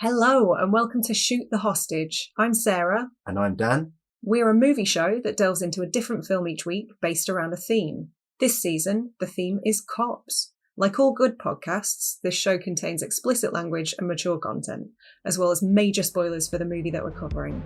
Hello and welcome to Shoot the Hostage. I'm Sarah. And I'm Dan. We're a movie show that delves into a different film each week based around a theme. This season, the theme is cops. Like all good podcasts, this show contains explicit language and mature content, as well as major spoilers for the movie that we're covering.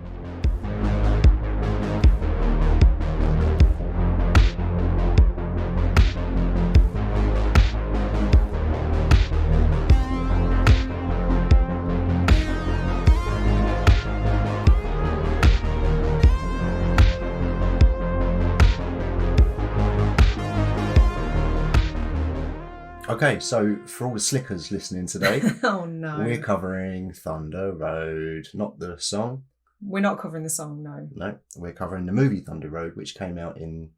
Okay, so for all the slickers listening today, Oh no. we're covering Thunder Road, not the song. We're not covering the song, no. No, we're covering the movie Thunder Road, which came out in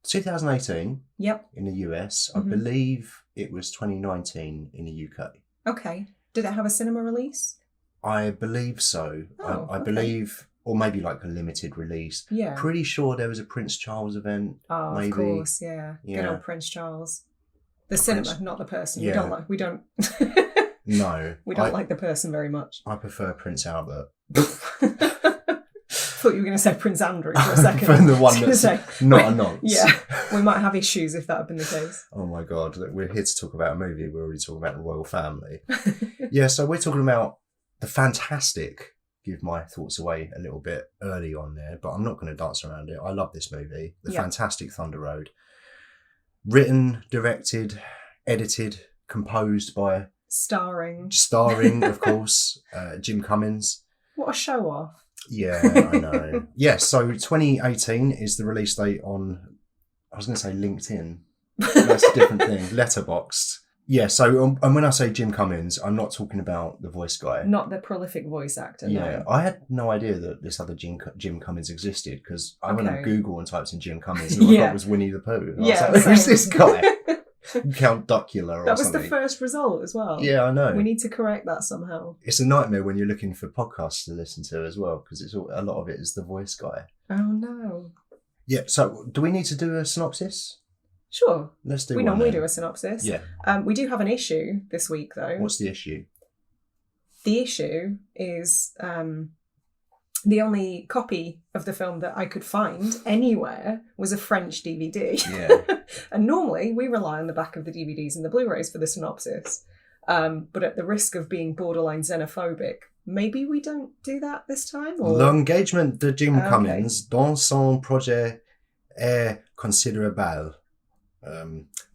2018 Yep. in the US. Mhm. I believe it was 2019 in the UK. Okay. Did it have a cinema release? I believe so. Oh, I okay. believe, or maybe like a limited release. Yeah. Pretty sure there was a Prince Charles event. Oh, maybe. of course, yeah. Good Yeah. old Prince Charles. The cinema, Prince- not the person. Yeah. We don't No. we don't like the person very much. I prefer Prince Albert. Thought you were going to say Prince Andrew for a second. From the one I was that's gonna say, not a nonce. Yeah, we might have issues if that had been the case. Oh my God, we're here to talk about a movie. We're already talking about the royal family. Yeah, so we're talking about the fantastic, give my thoughts away a little bit early on there, but I'm not going to dance around it. I love this movie, The Yeah. Fantastic Thunder Road. Written, directed, edited, composed by, Starring. of course, Jim Cummings. What a show off. Yeah, I know. Yeah, so 2018 is the release date on, I was going to say LinkedIn. That's a different thing. Letterboxd. Yeah, so, and when I say Jim Cummings, I'm not talking about the voice guy. Not the prolific voice actor, Yeah, no. I had no idea that this other Jim Cummings existed because I went on Okay. Google and typed in Jim Cummings and all I Yeah. got was Winnie the Pooh. And Yeah, I was like, who's same. this guy? Count Duckula or That was something. the first result as well. Yeah, I know. We need to correct that somehow. It's a nightmare when you're looking for podcasts to listen to as well because it's a lot of it is the voice guy. Oh no. Yeah, so do we need to do a synopsis? Sure. Let's do We one normally then. do a synopsis. Yeah. We do have an issue this week though. What's the issue? The issue is the only copy of the film that I could find anywhere was a French DVD. Yeah. And normally we rely on the back of the DVDs and the Blu-rays for the synopsis. But at the risk of being borderline xenophobic, maybe we don't do that this time? Or... L'engagement de Jim Okay. Cummings dans son projet est considérable.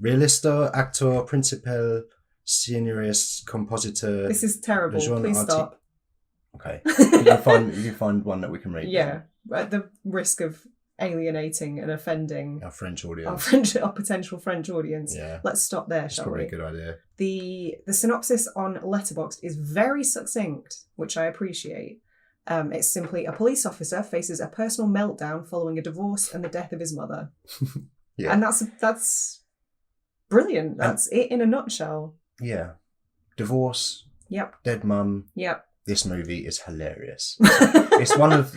Réaliste, acteur principal, scénariste, compositeur. This is terrible. Le genre Please arti- stop. Okay. you find one that we can read. Yeah, at the risk of alienating and offending Our French our audience. our potential French audience. Yeah. Let's stop there, That's shall probably we? a good idea. The synopsis on Letterboxd is very succinct, which I appreciate. It's simply a police officer faces a personal meltdown following a divorce and the death of his mother. Yeah. And that's brilliant. That's it in a nutshell. Yeah. Divorce, Yep. dead mum. Yep. This movie is hilarious. It's one of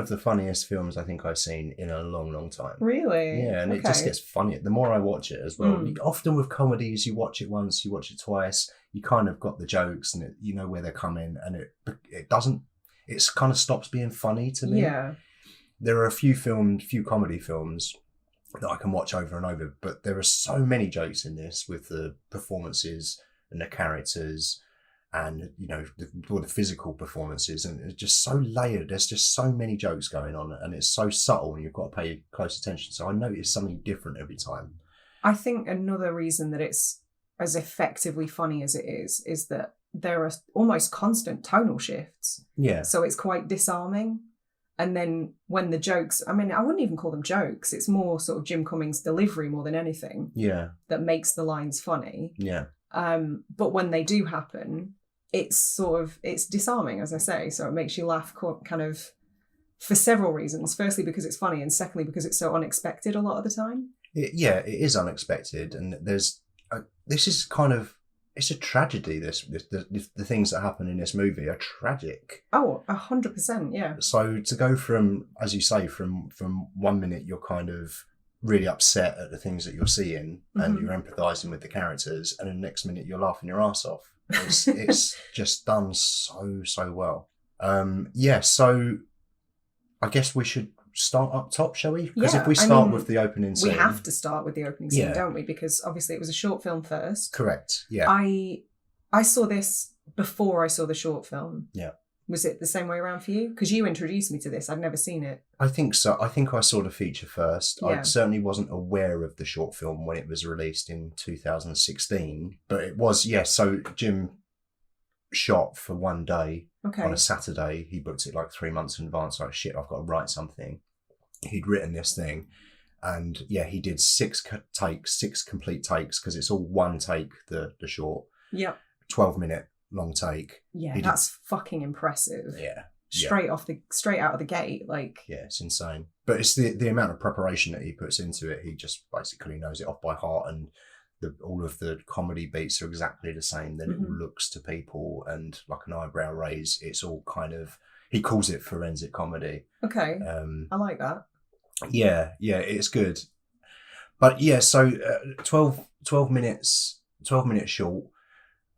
the funniest films I think I've seen in a long, long time. Really? Yeah, and it just Okay. gets funnier. The more I watch it as well. Mm. Often with comedies, you watch it once, you watch it twice, you kind of got the jokes and you know where they're coming, and it doesn't. It kind of stops being funny to me. Yeah. There are a few comedy films that I can watch over and over, but there are so many jokes in this with the performances and the characters. And the physical performances, and it's just so layered. There's just so many jokes going on, and it's so subtle, and you've got to pay close attention. So I notice something different every time. I think another reason that it's as effectively funny as it is that there are almost constant tonal shifts. Yeah, So it's quite disarming. And then when the jokes, I mean, I wouldn't even call them jokes. It's more sort of Jim Cummings' delivery more than anything yeah, that makes the lines funny. yeah, But when they do happen, it's disarming, as I say. So it makes you laugh kind of for several reasons. Firstly, because it's funny, and secondly, because it's so unexpected a lot of the time. it is unexpected, and this is kind of it's a tragedy. The things that happen in this movie are tragic. Oh, 100%, yeah. So to go from, as you say, from 1 minute you're kind of really upset at the things that you're seeing and Mhm. you're empathizing with the characters, and the next minute you're laughing your ass off. It's just done so well. So I guess we should start up top, shall we? Because if we start with the opening scene... We have to start with the opening scene, Yeah. don't we? Because obviously it was a short film first. Correct, yeah. I saw this before I saw the short film. Yeah. Was it the same way around for you? Because you introduced me to this. I'd never seen it. I think so. I think I saw the feature first. Yeah. I certainly wasn't aware of the short film when it was released in 2016. But it was, so Jim shot for one day on a Saturday. He booked it like 3 months in advance. Like, shit, I've got to write something. He'd written this thing. And he did 6 complete takes, because it's all one take, the short. Yeah. 12-minute long take. Yeah, that's fucking impressive. Yeah. Straight out of the gate, like... Yeah, it's insane. But it's the amount of preparation that he puts into it. He just basically knows it off by heart, and all of the comedy beats are exactly the same. The little looks to people and like an eyebrow raise. It's all kind of... He calls it forensic comedy. Okay, I like that. Yeah, it's good. But so 12 minutes short.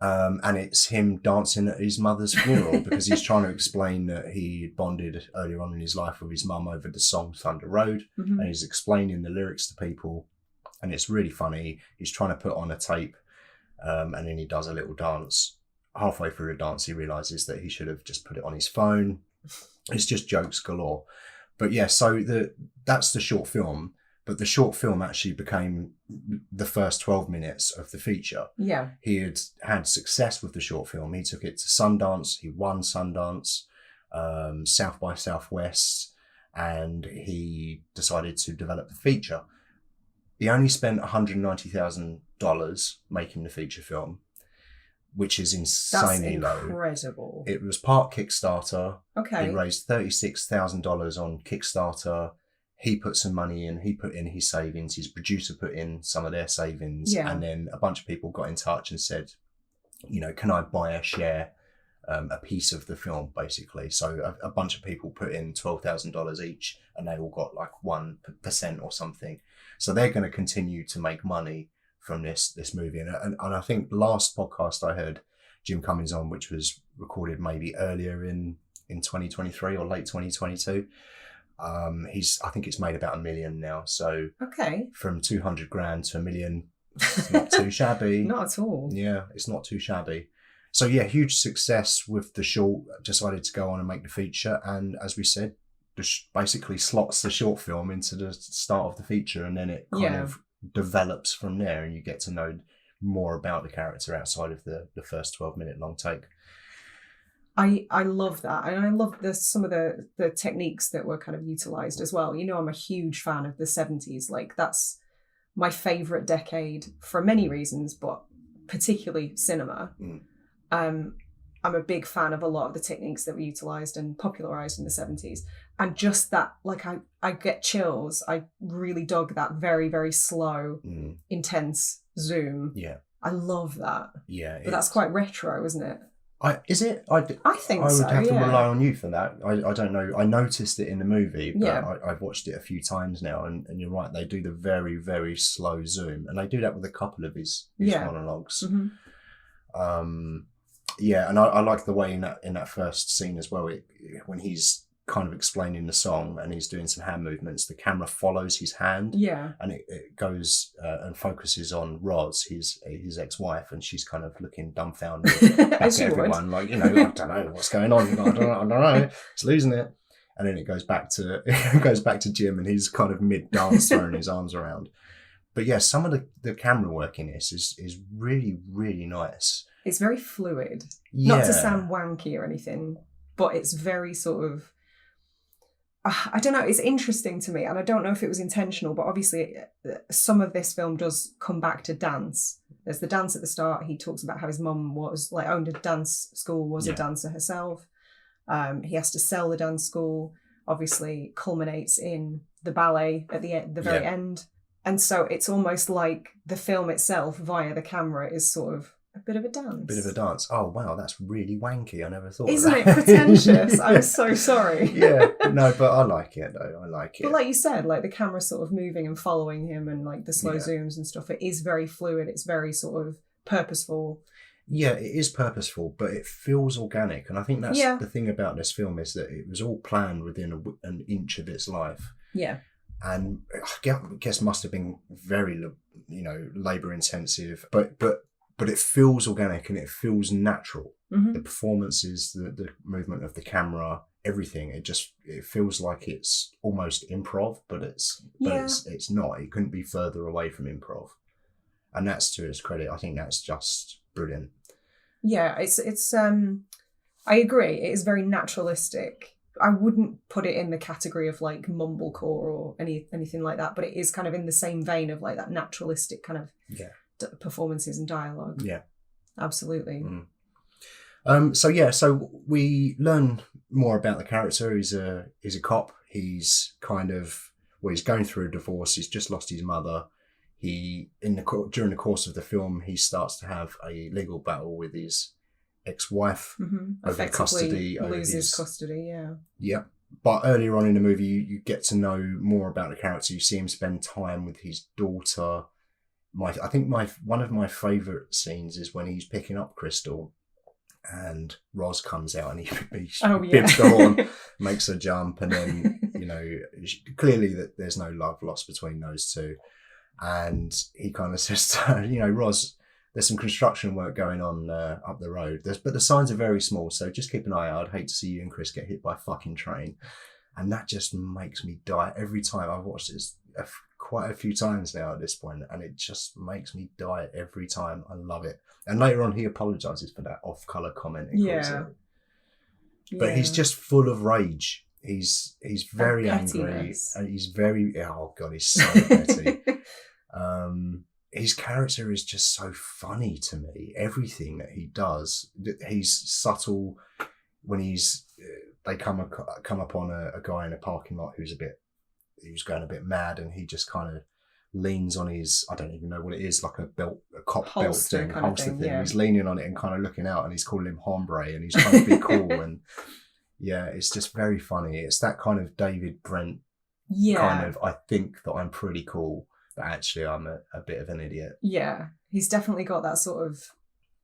And it's him dancing at his mother's funeral because he's trying to explain that he bonded earlier on in his life with his mum over the song Thunder Road. And he's explaining the lyrics to people, and it's really funny. He's trying to put on a tape, and then he does a little dance. Halfway through the dance, he realises that he should have just put it on his phone. It's just jokes galore. But so that's the short film. But the short film actually became the first 12 minutes of the feature. Yeah. He had success with the short film. He took it to Sundance. He won Sundance, South by Southwest, and he decided to develop the feature. He only spent $190,000 making the feature film, which is insanely low. That's incredible. It was part Kickstarter. Okay. He raised $36,000 on Kickstarter. He put some money in, he put in his savings, his producer put in some of their savings, and then a bunch of people got in touch and said, can I buy a share, a piece of the film, basically. So a bunch of people put in $12,000 each, and they all got like 1% or something. So they're going to continue to make money from this movie. And I think last podcast I heard Jim Cummings on, which was recorded maybe earlier in 2023 or late 2022, I think it's made about $1 million now. So from 200 grand to $1 million, it's not too shabby. Not at all. Yeah, it's not too shabby. So huge success with the short. Decided to go on and make the feature, and as we said, basically slots the short film into the start of the feature, and then it kind of develops from there, and you get to know more about the character outside of the first 12-minute long take. I love that, and I love some of the techniques that were kind of utilized as well. I'm a huge fan of the 70s. Like, that's my favorite decade for many reasons, but particularly cinema. I'm a big fan of a lot of the techniques that were utilized and popularized in the 70s, and just that, like, I get chills. I really dug that very, very slow, intense zoom. I love that. But that's quite retro, isn't it? Is it? I think so. I would have to rely on you for that. I don't know. I noticed it in the movie, but I've watched it a few times now, and you're right. They do the very, very slow zoom, and they do that with a couple of his monologues. And I like the way in that first scene as well. When he's kind of explaining the song and he's doing some hand movements, the camera follows his hand, and it goes and focuses on Roz, his ex-wife, and she's kind of looking dumbfounded back at everyone, like, I don't know what's going on. I don't know, it's losing it. And then it goes back to Jim, and he's kind of mid dance throwing his arms around. But some of the camera work in this is really, really nice. It's very fluid. Not to sound wanky or anything, but it's very sort of, I don't know, it's interesting to me, and I don't know if it was intentional, but obviously some of this film does come back to dance. There's the dance at the start. He talks about how his mum owned a dance school, was a dancer herself. He has to sell the dance school, obviously culminates in the ballet at the very end. And so it's almost like the film itself via the camera is sort of a bit of a dance. Oh, wow, that's really wanky. I never thought Isn't of that. it pretentious? I'm so sorry. No, but I like it, though. I like it. But like you said, like the camera sort of moving and following him, and like the slow zooms and stuff, it is very fluid. It's very sort of purposeful. Yeah, it is purposeful, but it feels organic. And I think that's Yeah. the thing about this film, is that it was all planned within an inch of its life. Yeah. And I guess must have been very, labour intensive, but it feels organic and it feels natural. Mm-hmm. The performances, the movement of the camera, everything, it feels like it's almost improv, but it's not. It couldn't be further away from improv, and that's to its credit. I think that's just brilliant. Yeah, it's I agree. It is very naturalistic. I wouldn't put it in the category of like mumblecore or anything like that, but it is kind of in the same vein of like that naturalistic kind of performances and dialogue. Yeah, absolutely. So we learn more about the character. He's a cop. He's he's going through a divorce. He's just lost his mother. During the course of the film, he starts to have a legal battle with his ex-wife over custody. Loses custody. Yeah. Yeah. But earlier on in the movie, you get to know more about the character. You see him spend time with his daughter. I think one of my favourite scenes is when he's picking up Crystal, and Roz comes out and he bips the horn, makes her jump, and then clearly that there's no love lost between those two. And he kind of says to her, Roz, there's some construction work going on up the road. But the signs are very small, so just keep an eye out. I'd hate to see you and Chris get hit by a fucking train. And that just makes me die every time. I've watched this quite a few times now at this point, and it just makes me die every time. I love it. And later on, he apologises for that off-colour comment. But he's just full of rage. He's very angry, and he's very, oh God, he's so petty. His character is just so funny to me. Everything that he does, he's subtle. When they come upon a guy in a parking lot who's going a bit mad, and he just kind of leans on his, I don't even know what it is, like a cop holster belt thing. Yeah. He's leaning on it and kind of looking out, and he's calling him hombre, and he's trying to be cool. And yeah, it's just very funny. It's that kind of David Brent kind of, I think that I'm pretty cool, but actually I'm a bit of an idiot. Yeah, he's definitely got that sort of,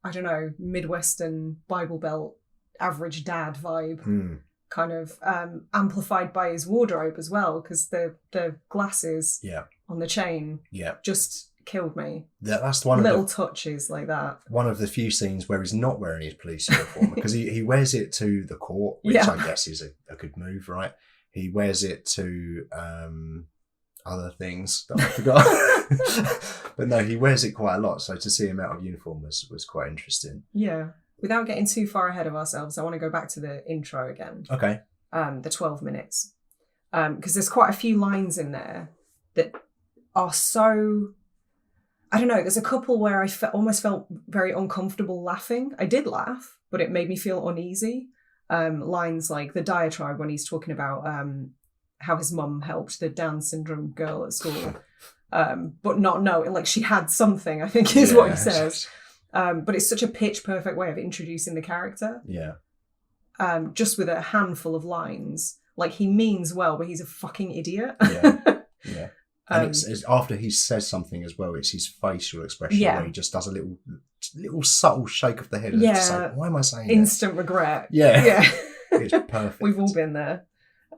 I don't know, Midwestern Bible Belt average dad vibe. Kind of amplified by his wardrobe as well, because the glasses on the chain just killed me. That's one little of the touches like that. One of the few scenes where he's not wearing his police uniform, because he wears it to the court, which I guess is a good move, right? He wears it to other things that I forgot. But no, he wears it quite a lot, so to see him out of uniform was quite interesting. Yeah. Without getting too far ahead of ourselves, I want to go back to the intro again. Okay. The 12 minutes. Because there's quite a few lines in there that are so... I don't know, there's a couple where I almost felt very uncomfortable laughing. I did laugh, but it made me feel uneasy. Lines like the diatribe when he's talking about how his mum helped the Down syndrome girl at school. But not knowing, like she had something, I think is what he says. But it's such a pitch perfect way of introducing the character. Yeah. Just with a handful of lines. Like he means well, but he's a fucking idiot. Yeah. And it's after he says something as well, it's his facial expression where he just does a little subtle shake of the head. Yeah. Just like, why am I saying instant regret. Yeah. It's perfect. We've all been there.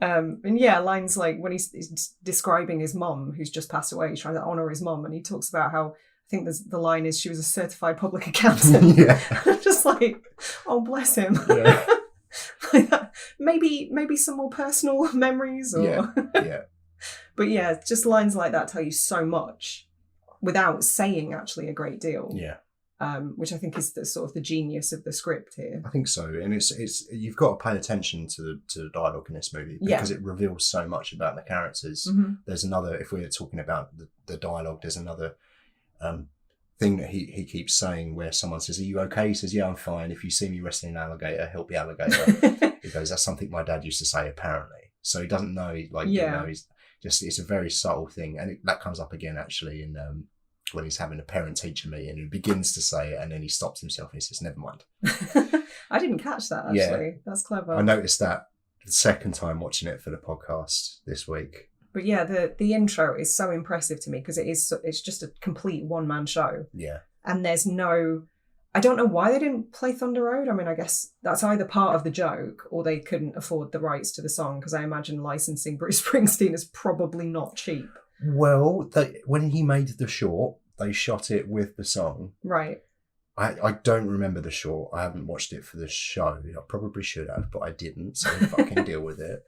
And lines like when he's describing his mum who's just passed away, he's trying to honour his mum, and he talks about how, I think the line is, she was a certified public accountant. I'm just like, oh, bless him. Yeah. Like that. Maybe some more personal memories or But yeah, just lines like that tell you so much without saying actually a great deal. Yeah. Which I think is the sort of the genius of the script here. I think so, and it's you've got to pay attention to the dialogue in this movie because it reveals so much about the characters. Mm-hmm. There's another, if we're talking about the dialogue, there's another thing that he keeps saying where someone says, "Are you okay?" He says, "Yeah, I'm fine. If you see me wrestling an alligator, help the alligator." He goes, "That's something my dad used to say, apparently." So he doesn't know, he's just, it's a very subtle thing, and that comes up again actually in when he's having a parent-teacher meeting, and he begins to say it, and then he stops himself and he says, "Never mind." I didn't catch that, actually. Yeah. That's clever. I noticed that the second time watching it for the podcast this week. But yeah, the intro is so impressive to me because it's just a complete one-man show. Yeah. And there's no I don't know why they didn't play Thunder Road. I mean, I guess that's either part of the joke or they couldn't afford the rights to the song, because I imagine licensing Bruce Springsteen is probably not cheap. Well, when he made the short, they shot it with the song. Right. I don't remember the short. I haven't watched it for the show. I probably should have, but I didn't, so fucking deal with it.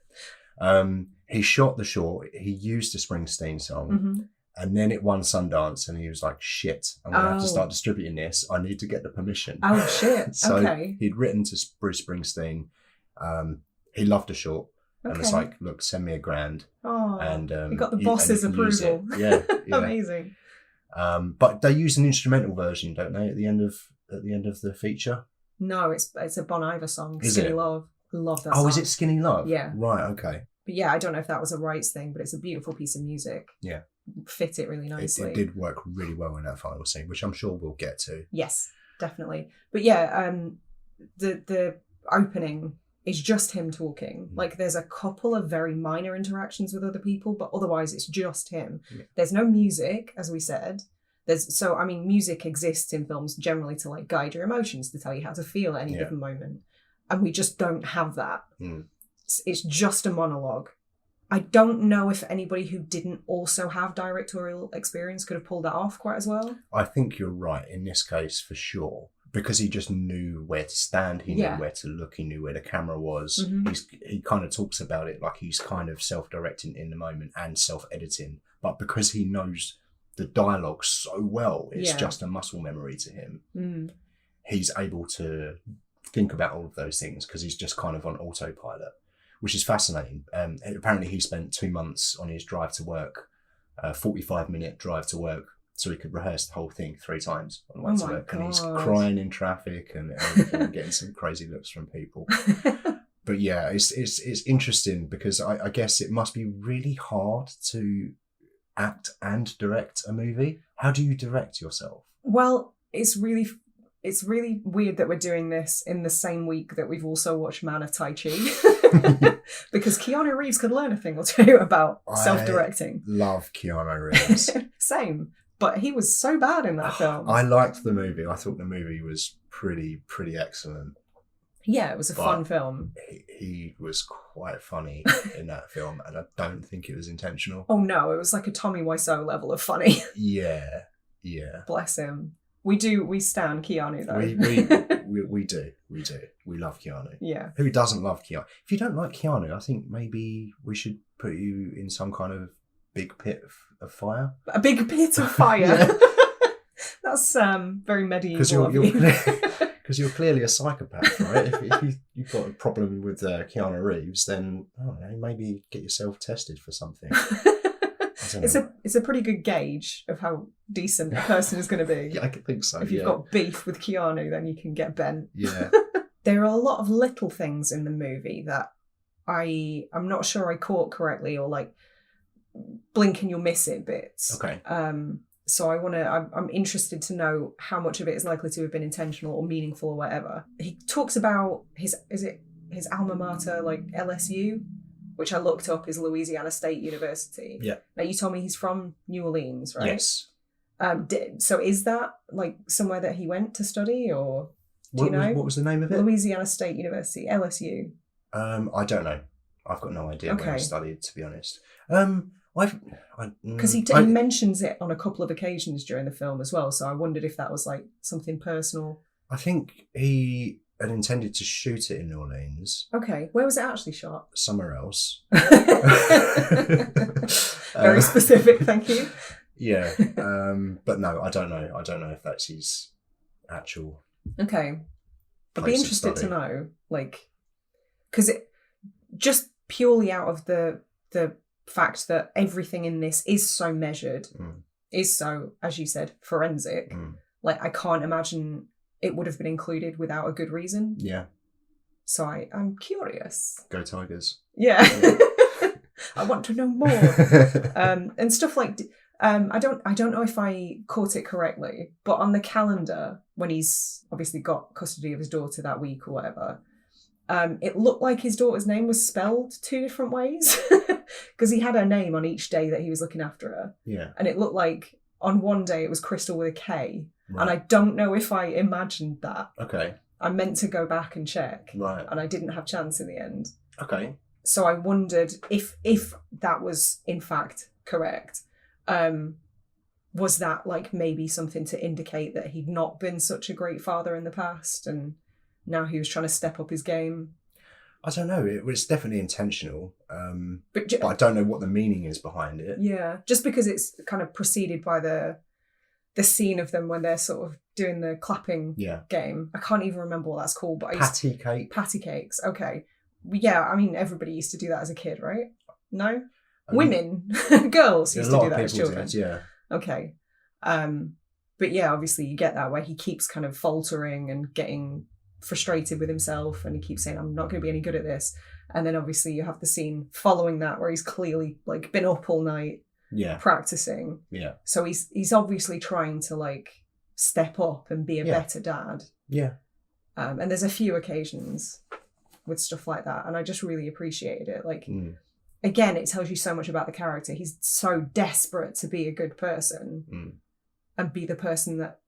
He shot the short. He used the Springsteen song. Mm-hmm. And then it won Sundance, and he was like, shit, I'm going to have to start distributing this. I need to get the permission. Oh, shit. So okay. he'd written to Bruce Springsteen. He loved the short. And was like, look, send me $1,000. Oh, and you got the boss's approval. Yeah. Amazing. But they use an instrumental version, don't they, at the end of the feature? No, it's a Bon Iver song, Is Skinny it? Love. Love that song. Oh, is it Skinny Love? Yeah. Right, okay. But yeah, I don't know if that was a rights thing, but it's a beautiful piece of music. Yeah. Fit it really nicely. It did work really well in that final scene, which I'm sure we'll get to. Yes, definitely. But yeah, the opening is just him talking. Like, there's a couple of very minor interactions with other people, but otherwise it's just him. Yeah. There's no music, as we said. Music exists in films generally to like guide your emotions, to tell you how to feel at any given moment. And we just don't have that. It's just a monologue. I don't know if anybody who didn't also have directorial experience could have pulled that off quite as well. I think you're right in this case for sure, because he just knew where to stand, he knew where to look, he knew where the camera was. Mm-hmm. He kind of talks about it like he's kind of self-directing in the moment and self-editing, but because he knows the dialogue so well, it's just a muscle memory to him. He's able to think about all of those things because he's just kind of on autopilot, which is fascinating. Apparently he spent 2 months on his drive to work, 45-minute drive to work, so he could rehearse the whole thing 3 times on the way to work. God. And he's crying in traffic and everything, and getting some crazy looks from people. But yeah, it's interesting because I guess it must be really hard to act and direct a movie. How do you direct yourself? Well, it's really weird that we're doing this in the same week that we've also watched Man of Tai Chi. Because Keanu Reeves could learn a thing or two about self-directing. I love Keanu Reeves. Same. But he was so bad in that film. I liked the movie. I thought the movie was pretty excellent. Yeah, it was a fun film. He was quite funny in that film, and I don't think it was intentional. Oh no, it was like a Tommy Wiseau level of funny. Yeah. Bless him. We stan Keanu though. We do. We love Keanu. Yeah. Who doesn't love Keanu? If you don't like Keanu, I think maybe we should put you in some kind of big pit of fire. A big pit of fire. That's very medieval of you. Because you're clearly a psychopath, right? if you've got a problem with Keanu Reeves, then I don't know, maybe get yourself tested for something. It's a pretty good gauge of how decent a person is going to be. Yeah, I think so. If you've got beef with Keanu, then you can get bent. Yeah. There are a lot of little things in the movie that I'm not sure I caught correctly, or like blink and you'll miss it bits. Okay. So I'm interested to know how much of it is likely to have been intentional or meaningful or whatever. He talks about his alma mater, like LSU, which I looked up is Louisiana State University. Yeah. Now you told me he's from New Orleans, right? Yes. So is that like somewhere that he went to study, or do you know? What was the name of it? Louisiana State University, LSU. I don't know. I've got no idea where he studied, to be honest. Because he mentions it on a couple of occasions during the film as well, so I wondered if that was like something personal. I think he had intended to shoot it in New Orleans. Okay, where was it actually shot? Somewhere else. Very specific, thank you. Yeah, but no, I don't know. I don't know if that's his actual. Okay, I'd be interested to know, like, because it just purely out of the fact that everything in this is so measured, is so, as you said, forensic. Like, I can't imagine it would have been included without a good reason. Yeah. So I'm curious. Go Tigers. Yeah. I want to know more. And stuff like, I don't know if I caught it correctly, but on the calendar, when he's obviously got custody of his daughter that week or whatever, it looked like his daughter's name was spelled 2 different ways. Because he had her name on each day that he was looking after her. Yeah. And it looked like on one day it was Crystal with a K, Right. And I don't know if I imagined that. Okay. I meant to go back and check. Right. And I didn't have chance in the end. Okay. So I wondered if that was in fact correct. Was that like maybe something to indicate that he'd not been such a great father in the past and now he was trying to step up his game? I don't know. It was definitely intentional, but I don't know what the meaning is behind it. Yeah, just because it's kind of preceded by the scene of them when they're sort of doing the clapping game. I can't even remember what that's called. But patty cakes. Okay. Yeah, I mean, everybody used to do that as a kid, right? No? Women, girls used to do that as children. Yeah. Okay. But yeah, obviously you get that where he keeps kind of faltering and getting frustrated with himself and he keeps saying, I'm not going to be any good at this. And then obviously you have the scene following that where he's clearly like been up all night practicing. Yeah. So he's obviously trying to like step up and be a better dad. Yeah. And there's a few occasions with stuff like that. And I just really appreciated it. Like, again, it tells you so much about the character. He's so desperate to be a good person and be the person that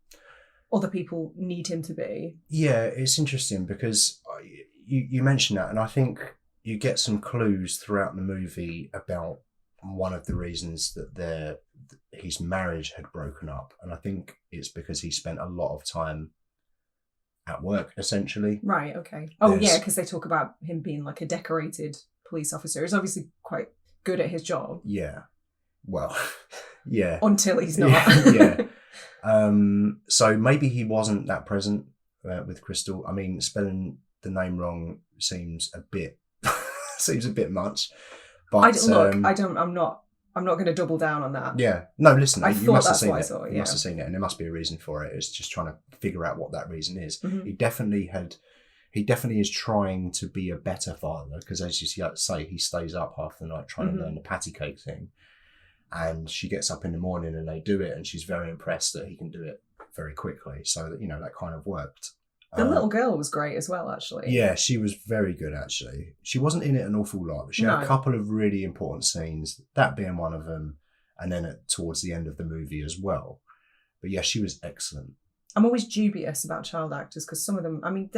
other people need him to be. Yeah, it's interesting because you mentioned that, and I think you get some clues throughout the movie about one of the reasons that his marriage had broken up, and I think it's because he spent a lot of time at work, essentially. Right, okay. Oh, yeah, because they talk about him being like a decorated police officer. He's obviously quite good at his job. Yeah. Well, yeah. Until he's not. Yeah. So maybe he wasn't that present with Crystal. I mean, spelling the name wrong seems a bit much. But I'm not going to double down on that. Yeah. No, listen, you must have seen it. You must have seen it, and there must be a reason for it. It's just trying to figure out what that reason is. Mm-hmm. He definitely is trying to be a better father because, as you say, he stays up half the night trying to learn the patty cake thing. And she gets up in the morning and they do it, and she's very impressed that he can do it very quickly. So that, that kind of worked. The little girl was great as well, actually. Yeah, she was very good, actually. She wasn't in it an awful lot, but she had a couple of really important scenes, that being one of them, and then towards the end of the movie as well. But yeah, she was excellent. I'm always dubious about child actors because some of them, I mean,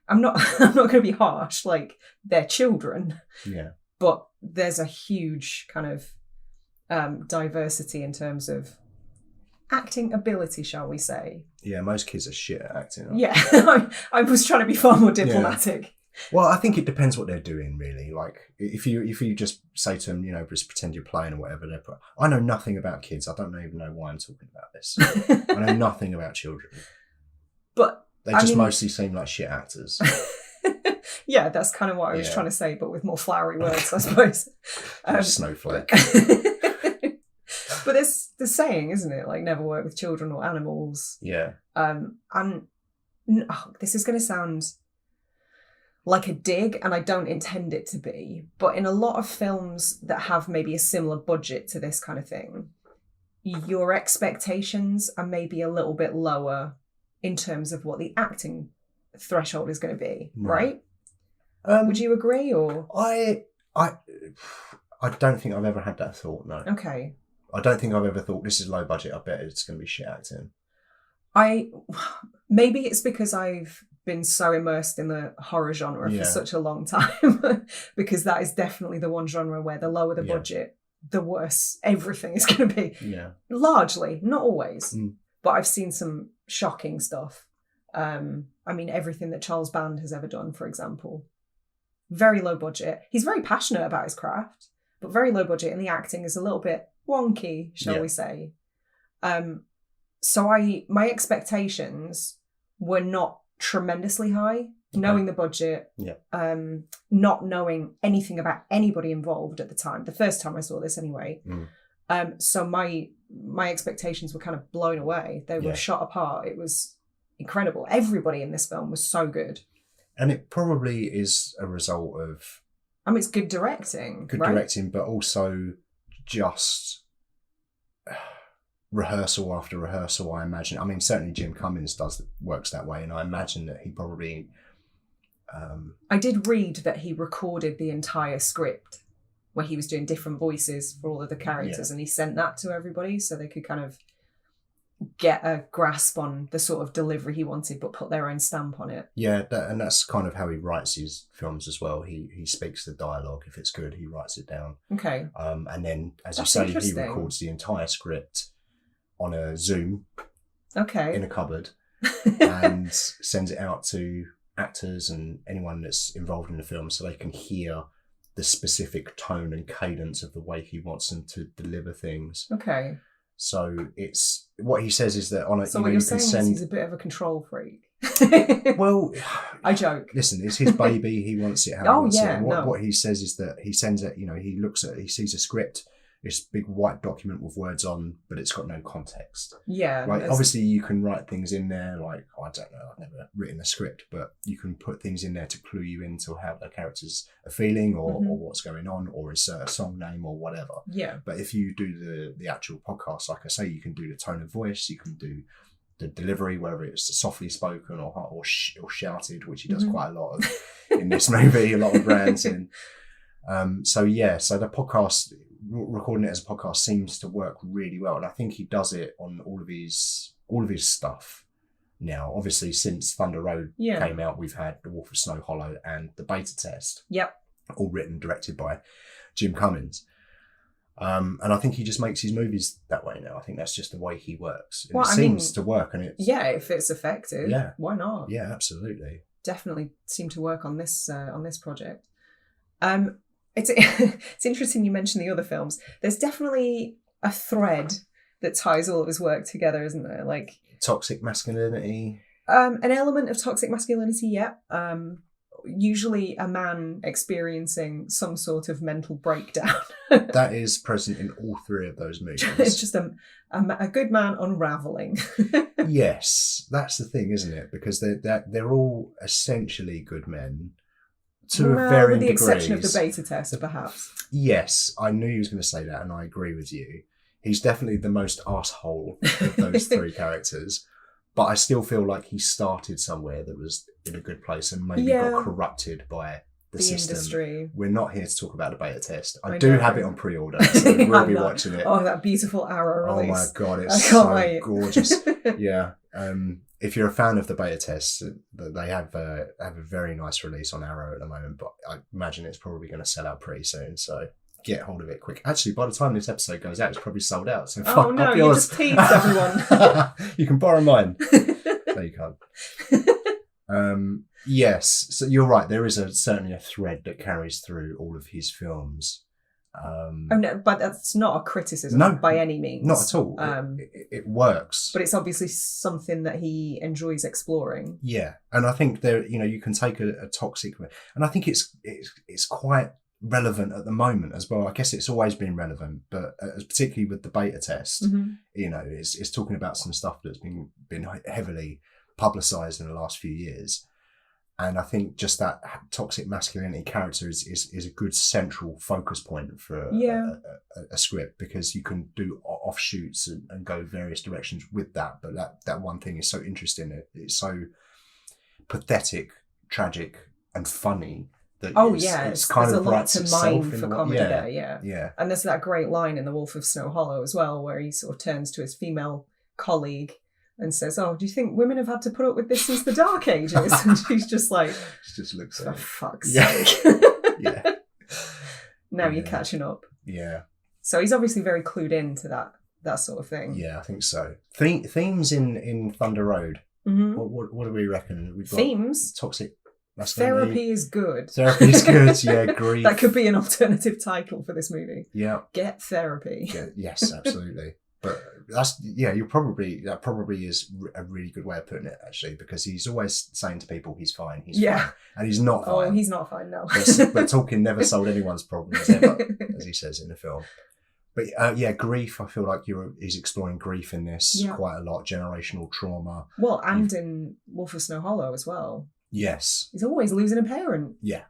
I'm not going to be harsh, like they're children. Yeah. But there's a huge kind of diversity in terms of acting ability, shall we say. Yeah, most kids are shit at acting. Yeah, I was trying to be far more diplomatic. Yeah. Well, I think it depends what they're doing, really. Like, if you just say to them, just pretend you're playing or whatever, I know nothing about kids. I don't even know why I'm talking about this. I know nothing about children. But they just mostly seem like shit actors. Yeah, that's kind of what I was trying to say, but with more flowery words, I suppose. Snowflake. But there's the saying, isn't it? Like, never work with children or animals. Yeah. This is going to sound like a dig, and I don't intend it to be, but in a lot of films that have maybe a similar budget to this kind of thing, your expectations are maybe a little bit lower in terms of what the acting threshold is going to be, right? Would you agree, or? I don't think I've ever had that thought, no. Okay. I don't think I've ever thought, this is low budget, I bet it's going to be shit acting. Maybe it's because I've been so immersed in the horror genre for such a long time, because that is definitely the one genre where the lower the budget, the worse everything is going to be. Yeah. Largely, not always, but I've seen some shocking stuff. I mean, everything that Charles Band has ever done, for example. Very low budget. He's very passionate about his craft, but very low budget, and the acting is a little bit wonky, shall we say. So my expectations were not tremendously high, knowing the budget, not knowing anything about anybody involved at the time, the first time I saw this anyway. So my expectations were kind of blown away. They were shot apart. It was incredible. Everybody in this film was so good. And it probably is a result of... I mean, it's good directing. Good directing, but also just rehearsal after rehearsal, I imagine. I mean, certainly Jim Cummings works that way, and I imagine that he probably... I did read that he recorded the entire script where he was doing different voices for all of the characters, and he sent that to everybody so they could kind of get a grasp on the sort of delivery he wanted, but put their own stamp on it. Yeah, and that's kind of how he writes his films as well. He speaks the dialogue. If it's good, he writes it down. Okay. And then, as That's you say, he interesting. records the entire script on a Zoom Okay. in a cupboard and sends it out to actors and anyone that's involved in the film so they can hear the specific tone and cadence of the way he wants them to deliver things. Okay. So it's what he says is that on a So what you're saying is he's a bit of a control freak. Well, I joke. Listen, it's his baby. He wants it how he wants it. And what he says is that he sends it. He sees a script, this big white document with words on, but it's got no context. Yeah. Right. Obviously, you can write things in there like, I don't know, I've never written a script, but you can put things in there to clue you into how the characters are feeling or what's going on, or insert a song name or whatever. Yeah. But if you do the actual podcast, like I say, you can do the tone of voice, you can do the delivery, whether it's softly spoken or shouted, which he does quite a lot of in this movie, a lot of ranting. So the podcast, recording it as a podcast seems to work really well, and I think he does it on all of his stuff now. Obviously, since Thunder Road came out, we've had The Wolf of Snow Hollow and The Beta Test. Yep. All written and directed by Jim Cummings. And I think he just makes his movies that way now. I think that's just the way he works. And it seems to work, and it's if it's effective, why not? Yeah, absolutely. Definitely seem to work on this project. It's interesting you mentioned the other films. There's definitely a thread that ties all of his work together, isn't there? Like toxic masculinity. An element of toxic masculinity, yeah. Usually a man experiencing some sort of mental breakdown. That is present in all three of those movies. It's just a good man unraveling. Yes, that's the thing, isn't it? Because they're all essentially good men to a varying with the degrees. exception of the beta test, perhaps. Yes, I knew he was going to say that, and I agree with you. He's definitely the most arsehole of those three characters. But I still feel like he started somewhere that was in a good place and maybe got corrupted by the system. Industry. We're not here to talk about the beta test. I do have it on pre-order, so we'll be watching it. Oh, that beautiful Arrow release. Oh my God, it's so gorgeous. Yeah. If you're a fan of the beta test, they have a very nice release on Arrow at the moment, but I imagine it's probably going to sell out pretty soon, so get hold of it quick. Actually, by the time this episode goes out, it's probably sold out. So fuck up yours. You just teased everyone. You can borrow mine. No, you can't. Yes, so you're right. There is certainly a thread that carries through all of his films. No, but that's not a criticism by any means. Not at all. It works. But it's obviously something that he enjoys exploring. Yeah, and I think you can take a toxic, and I think it's quite relevant at the moment as well. I guess it's always been relevant, but particularly with the beta test, it's talking about some stuff that's been heavily publicised in the last few years. And I think just that toxic masculinity character is a good central focus point for a script, because you can do offshoots and go various directions with that. But that one thing is so interesting. It's so pathetic, tragic, and funny. It's kind there's of a lot to mine for comedy there, yeah. And there's that great line in The Wolf of Snow Hollow as well, where he sort of turns to his female colleague and says, "Oh, do you think women have had to put up with this since the Dark Ages?" And she's just like, she just looks for at fuck's sake. Yeah. Now you're catching up. Yeah. So he's obviously very clued into that sort of thing. Yeah, I think so. Themes in Thunder Road. Mm-hmm. What do we reckon? We've got themes. Toxic. Therapy is good. Therapy is good. Yeah, grief. That could be an alternative title for this movie. Yeah. Get therapy. Yes, absolutely. But that probably is a really good way of putting it, actually, because he's always saying to people he's fine, he's fine, and he's not fine. Oh, he's not fine, no. But Tolkien never solved anyone's problems ever, as he says in the film. But grief. I feel like he's exploring grief in this quite a lot, generational trauma. Well, and in Wolf of Snow Hollow as well. Yes. He's always losing a parent. Yeah.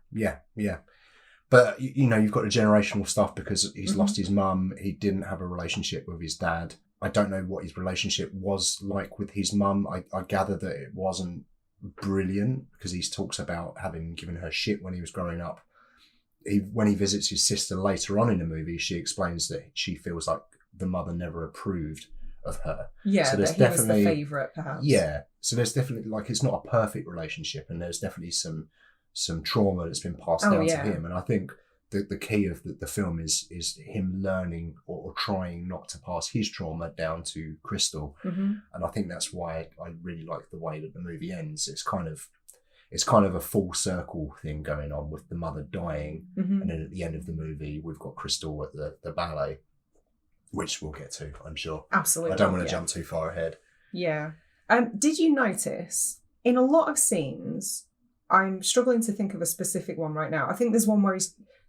But, you've got the generational stuff because he's lost his mum. He didn't have a relationship with his dad. I don't know what his relationship was like with his mum. I gather that it wasn't brilliant, because he talks about having given her shit when he was growing up. When he visits his sister later on in the movie, she explains that she feels like the mother never approved of her. Yeah, so that he was the favourite, perhaps. Yeah, so there's definitely, like, it's not a perfect relationship, and there's definitely some trauma that's been passed down to him. And I think the key of the film is him learning or trying not to pass his trauma down to Crystal. And I think that's why I really like the way that the movie ends. It's kind of a full circle thing going on with the mother dying, and then at the end of the movie we've got Crystal at the ballet, which we'll get to, I'm sure. Absolutely. I don't want to jump too far ahead. Yeah. Did you notice in a lot of scenes, I'm struggling to think of a specific one right now. I think there's one where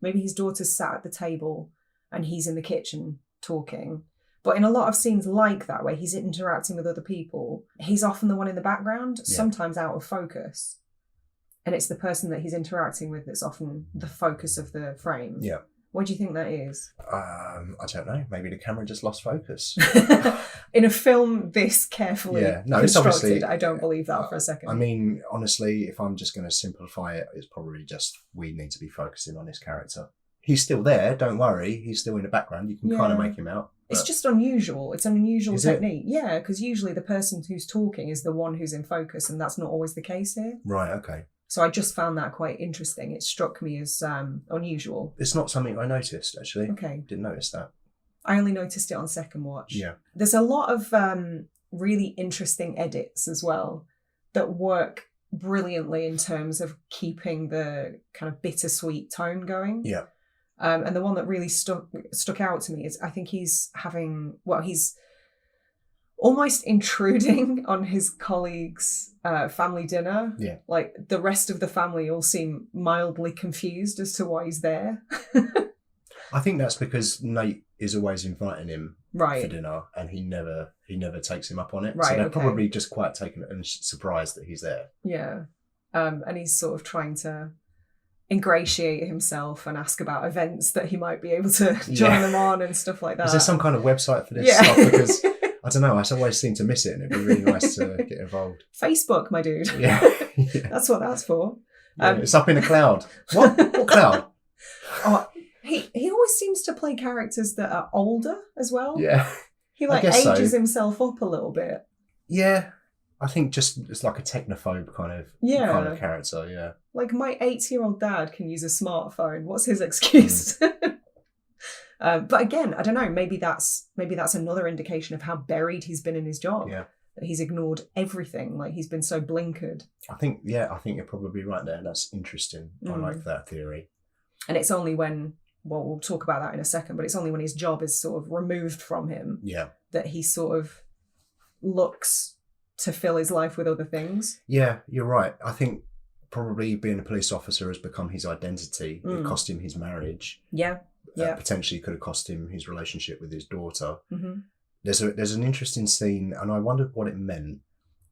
maybe his daughter's sat at the table and he's in the kitchen talking. But in a lot of scenes like that, where he's interacting with other people, he's often the one in the background, sometimes out of focus. And it's the person that he's interacting with that's often the focus of the frame. Yeah. What do you think that is? I don't know. Maybe the camera just lost focus. In a film this carefully it's obviously, I don't believe that for a second. I mean, honestly, if I'm just going to simplify it, it's probably just we need to be focusing on his character. He's still there, don't worry. He's still in the background. You can kind of make him out. It's just unusual. It's an unusual technique. Yeah, because usually the person who's talking is the one who's in focus, and that's not always the case here. Right, okay. So I just found that quite interesting. It struck me as unusual. It's not something I noticed, actually. Okay. Didn't notice that. I only noticed it on second watch. Yeah. There's a lot of really interesting edits as well that work brilliantly in terms of keeping the kind of bittersweet tone going. Yeah. And the one that really stuck out to me is I think he's almost intruding on his colleague's family dinner. Yeah. Like the rest of the family all seem mildly confused as to why he's there. I think that's because Nate is always inviting him for dinner, and he never takes him up on it. Right, so they're probably just quite taken and surprised that he's there. Yeah. And he's sort of trying to ingratiate himself and ask about events that he might be able to join them on and stuff like that. Is there some kind of website for this stuff? Because I don't know, I always seem to miss it, and it'd be really nice to get involved. Facebook, my dude. Yeah. That's what that's for. It's up in the cloud. What cloud? He always seems to play characters that are older as well. Yeah. He ages himself up a little bit. Yeah. I think just it's like a technophobe kind of character, yeah. Like my 8-year-old dad can use a smartphone. What's his excuse? But again, I don't know, maybe that's another indication of how buried he's been in his job. Yeah. That he's ignored everything, like he's been so blinkered. I think you're probably right there. That's interesting. I like that theory. And it's only when, well, we'll talk about that in a second, but it's only when his job is sort of removed from him that he sort of looks to fill his life with other things. Yeah, you're right. I think probably being a police officer has become his identity. It cost him his marriage. Yeah. Potentially could have cost him his relationship with his daughter. Mm-hmm. There's an interesting scene, and I wondered what it meant.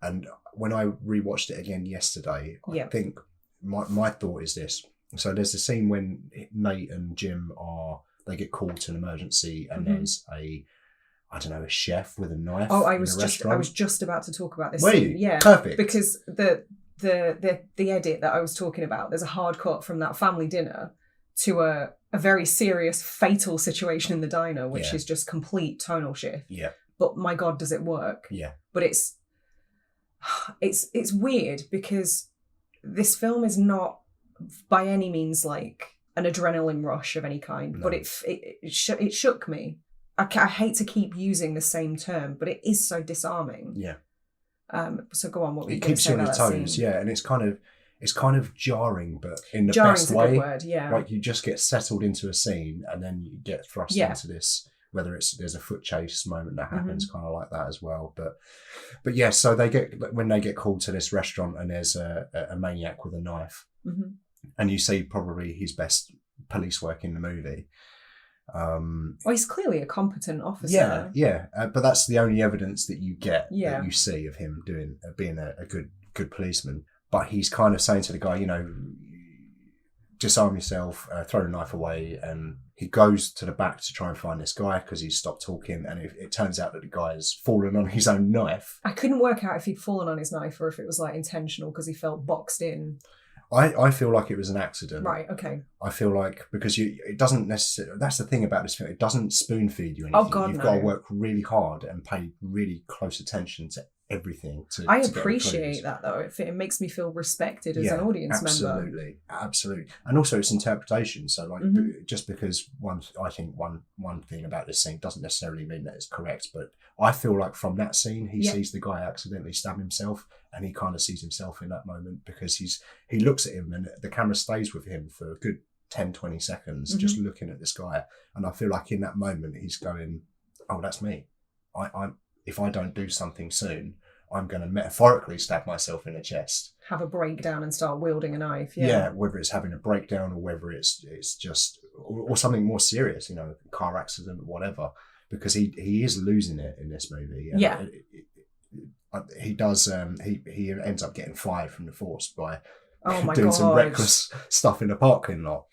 And when I rewatched it again yesterday, I think my thought is this. So there's a scene when Nate and Jim they get called to an emergency, and there's a chef with a knife. Oh, I was just about to talk about this. Were scene. You? Yeah, perfect. Because the edit that I was talking about, there's a hard cut from that family dinner to a very serious, fatal situation in the diner, which is just complete tonal shift. Yeah. But my God, does it work? Yeah. But it's weird because this film is not by any means like an adrenaline rush of any kind, no. But it shook me. I hate to keep using the same term, but it is so disarming. Yeah. So go on. What it keeps you on your toes, yeah, and it's kind of jarring, but in the Jarring's best way. A good word, yeah. Like you just get settled into a scene, and then you get thrust into this. Whether there's a foot chase moment that happens, kind of like that as well. But yeah, so when they get called to this restaurant, and there's a maniac with a knife, and you see probably his best police work in the movie. Well, he's clearly a competent officer. Yeah. But that's the only evidence that you get, that you see of him being a good policeman. But he's kind of saying to the guy, disarm yourself, throw the knife away, and he goes to the back to try and find this guy because he's stopped talking, and it turns out that the guy has fallen on his own knife. I couldn't work out if he'd fallen on his knife or if it was like intentional because he felt boxed in. I feel like it was an accident. Right, okay. I feel like because it doesn't necessarily. That's the thing about this film. It doesn't spoon feed you anything. Oh God, You've no. got to work really hard and pay really close attention to everything. I appreciate that though. It makes me feel respected as an audience member. Absolutely. And also it's interpretation. So like just because one thing about this scene doesn't necessarily mean that it's correct, but I feel like from that scene he sees the guy accidentally stab himself, and he kind of sees himself in that moment because he looks at him and the camera stays with him for a good 10-20 seconds just looking at this guy, and I feel like in that moment he's going, oh, that's me. I'm if I don't do something soon, I'm going to metaphorically stab myself in the chest. Have a breakdown and start wielding a knife. Yeah, whether it's having a breakdown or whether it's just or something more serious, car accident or whatever, because he is losing it in this movie. And he does. He ends up getting fired from the force by doing some reckless stuff in the parking lot.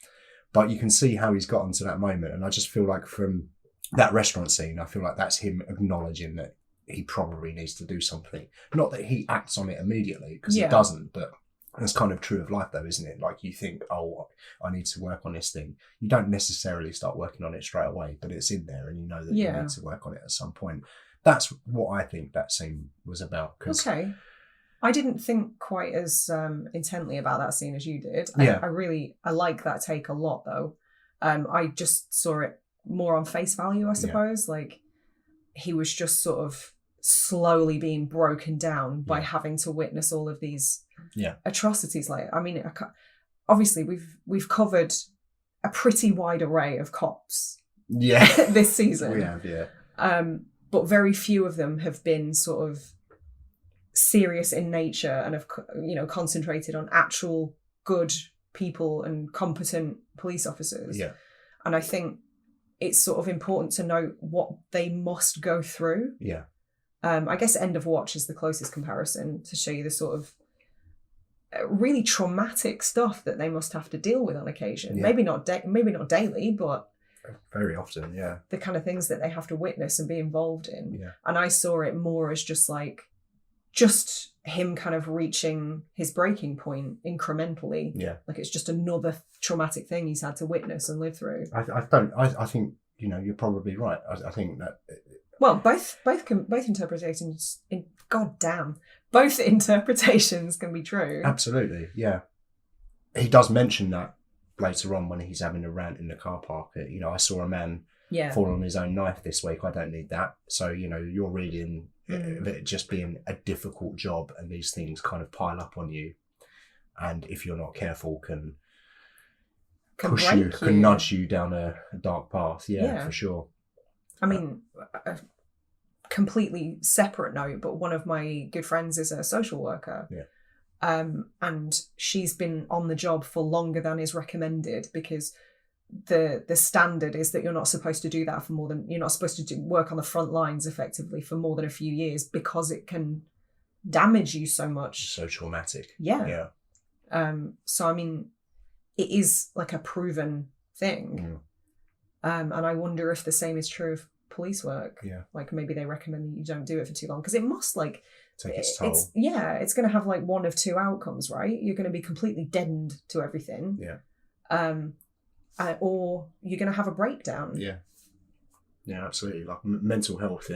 But you can see how he's gotten to that moment, and I just feel like from that restaurant scene, I feel like that's him acknowledging that he probably needs to do something. Not that he acts on it immediately, because he doesn't, but it's kind of true of life though, isn't it? Like you think, oh, I need to work on this thing. You don't necessarily start working on it straight away, but it's in there and you know that you need to work on it at some point. That's what I think that scene was about. Okay. I didn't think quite as intently about that scene as you did. I like that take a lot though. I just saw it more on face value, I suppose. Like he was just sort of slowly being broken down by having to witness all of these atrocities. Like, I mean, obviously we've covered a pretty wide array of cops this season. We have, but very few of them have been sort of serious in nature and have, concentrated on actual good people and competent police officers. Yeah. And I think it's sort of important to note what they must go through. Yeah. I guess End of Watch is the closest comparison to show you the sort of really traumatic stuff that they must have to deal with on occasion. Yeah. Maybe not daily, but very often, the kind of things that they have to witness and be involved in. Yeah. And I saw it more as just him kind of reaching his breaking point incrementally. Yeah. Like it's just another traumatic thing he's had to witness and live through. I think, you're probably right. I think that... Well, both interpretations... both interpretations can be true. Absolutely, yeah. He does mention that later on when he's having a rant in the car park. I saw a man fall on his own knife this week. I don't need that. So, you're reading of it just being a difficult job, and these things kind of pile up on you. And if you're not careful, can push you, can nudge you down a dark path. Yeah, for sure. I mean, a completely separate note, but one of my good friends is a social worker. Yeah. And she's been on the job for longer than is recommended, because the standard is that you're not supposed to do that you're not supposed to work on the front lines effectively for more than a few years, because it can damage you so much. So traumatic. Yeah. So I mean, it is like a proven thing. And I wonder if the same is true of police work. Yeah. Like maybe they recommend that you don't do it for too long, because it must take its toll. It's going to have one of two outcomes, right? You're going to be completely deadened to everything. Yeah. Or you're going to have a breakdown. Yeah. Yeah, absolutely. Like mental health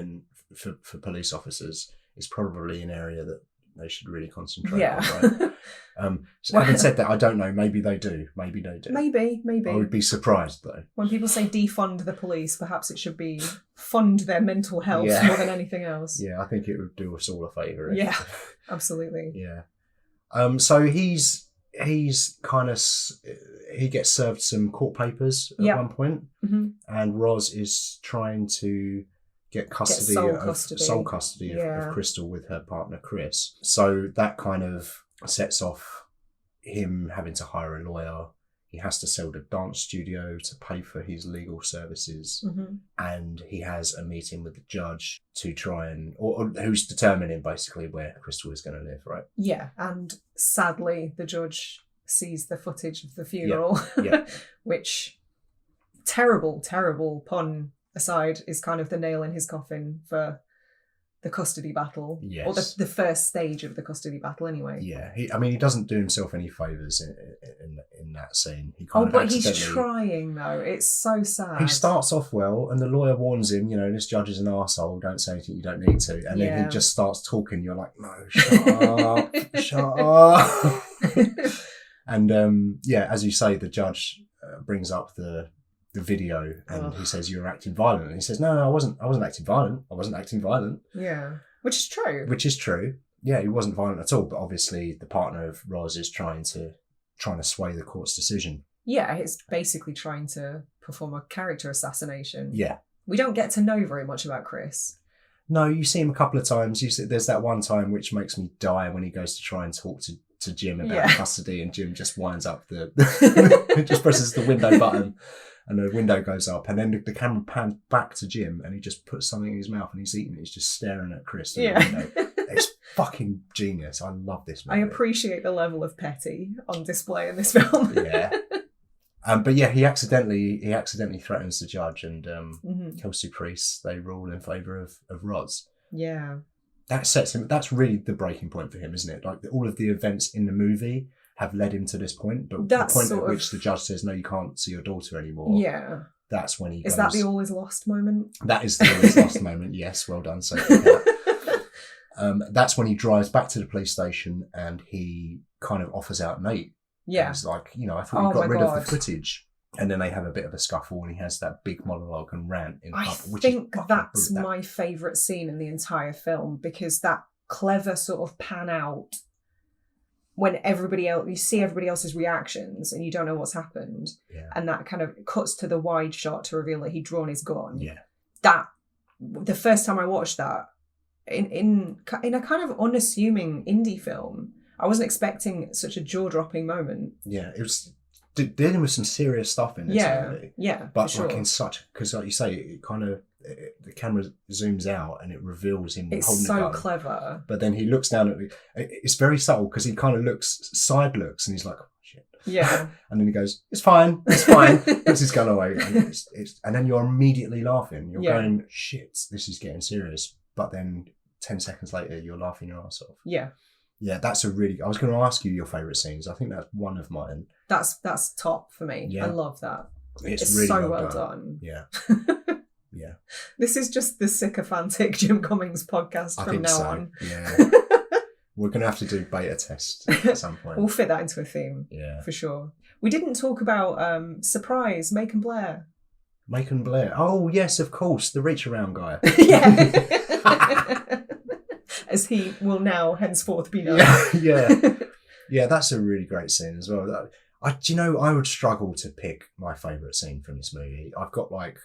for police officers is probably an area that they should really concentrate on, right? So having said that, I don't know. Maybe they do. Maybe. I would be surprised though. When people say defund the police, perhaps it should be fund their mental health more than anything else. Yeah, I think it would do us all a favour. Yeah, absolutely. Yeah. So he's kind of he gets served some court papers at one point, and Roz is trying to get sole custody of Crystal with her partner Chris. So that kind of sets off him having to hire a lawyer. He has to sell the dance studio to pay for his legal services, and he has a meeting with the judge to try or who's determining basically where Crystal is going to live, right? Yeah, and sadly the judge sees the footage of the funeral, which, terrible pun aside, is kind of the nail in his coffin for the custody battle. Yes. Or the first stage of the custody battle anyway. Yeah, he doesn't do himself any favours in that scene. He kind of but he's trying though. It's so sad. He starts off well, and the lawyer warns him, this judge is an arsehole, don't say anything you don't need to. And then he just starts talking, you're like, no, shut up, shut up. And as you say, the judge brings up the video and he says, you're acting violent. And he says, no, I wasn't acting violent. I wasn't acting violent. Yeah, which is true. Yeah, he wasn't violent at all, but obviously the partner of Roz is trying to sway the court's decision. Yeah, it's basically trying to perform a character assassination. Yeah. We don't get to know very much about Chris. No, you see him a couple of times. There's that one time which makes me die when he goes to try and talk to Jim about custody, and Jim just winds up just presses the window button and the window goes up, and then the camera pans back to Jim and he just puts something in his mouth and he's eating it. He's just staring at Chris through the window. It's fucking genius. I love this movie. I appreciate the level of petty on display in this film. Yeah. But yeah, he accidentally threatens the judge, and Kelsey Priest, they rule in favour of Roz. Yeah. That sets him. That's really the breaking point for him, isn't it? Like all of the events in the movie have led him to this point, but the point at which the judge says, "No, you can't see your daughter anymore." Yeah. That's when he goes. Is that the all is lost moment? That is the all is lost moment. Yes, well done, Sophie. That's when he drives back to the police station and he kind of offers out Nate. Yeah. He's like, I thought you got rid of the footage. And then they have a bit of a scuffle and he has that big monologue and rant in I think that's my favourite scene in the entire film, because that clever sort of pan out when you see everybody else's reactions and you don't know what's happened. Yeah. And that kind of cuts to the wide shot to reveal that he'd drawn his gun. Yeah. That, the first time I watched that, in a kind of unassuming indie film, I wasn't expecting such a jaw-dropping moment. Yeah, it was dealing with some serious stuff in it. Yeah, but sure. Because like you say, it kind of the camera zooms out and it reveals him holding so the gun. Clever. But then he looks down at it's very subtle because he kind of side looks and he's like, oh, shit. Yeah. And then he goes, it's fine, puts his gun away, and and then you're immediately laughing. You're going, shit, this is getting serious. But then 10 seconds later, you're laughing your ass off. Yeah. Yeah, that's I was going to ask you your favourite scenes. I think that's one of mine. That's top for me. Yeah. I love that. It's really so well done. Yeah. Yeah. This is just the sycophantic Jim Cummings podcast from now on. Yeah. We're going to have to do beta test at some point. We'll fit that into a theme. Yeah. For sure. We didn't talk about surprise, Macon Blair. Macon Blair. Oh, yes, of course. The reach around guy. Yeah. As he will now henceforth be known. Yeah, that's a really great scene as well. I would struggle to pick my favourite scene from this movie. I've got like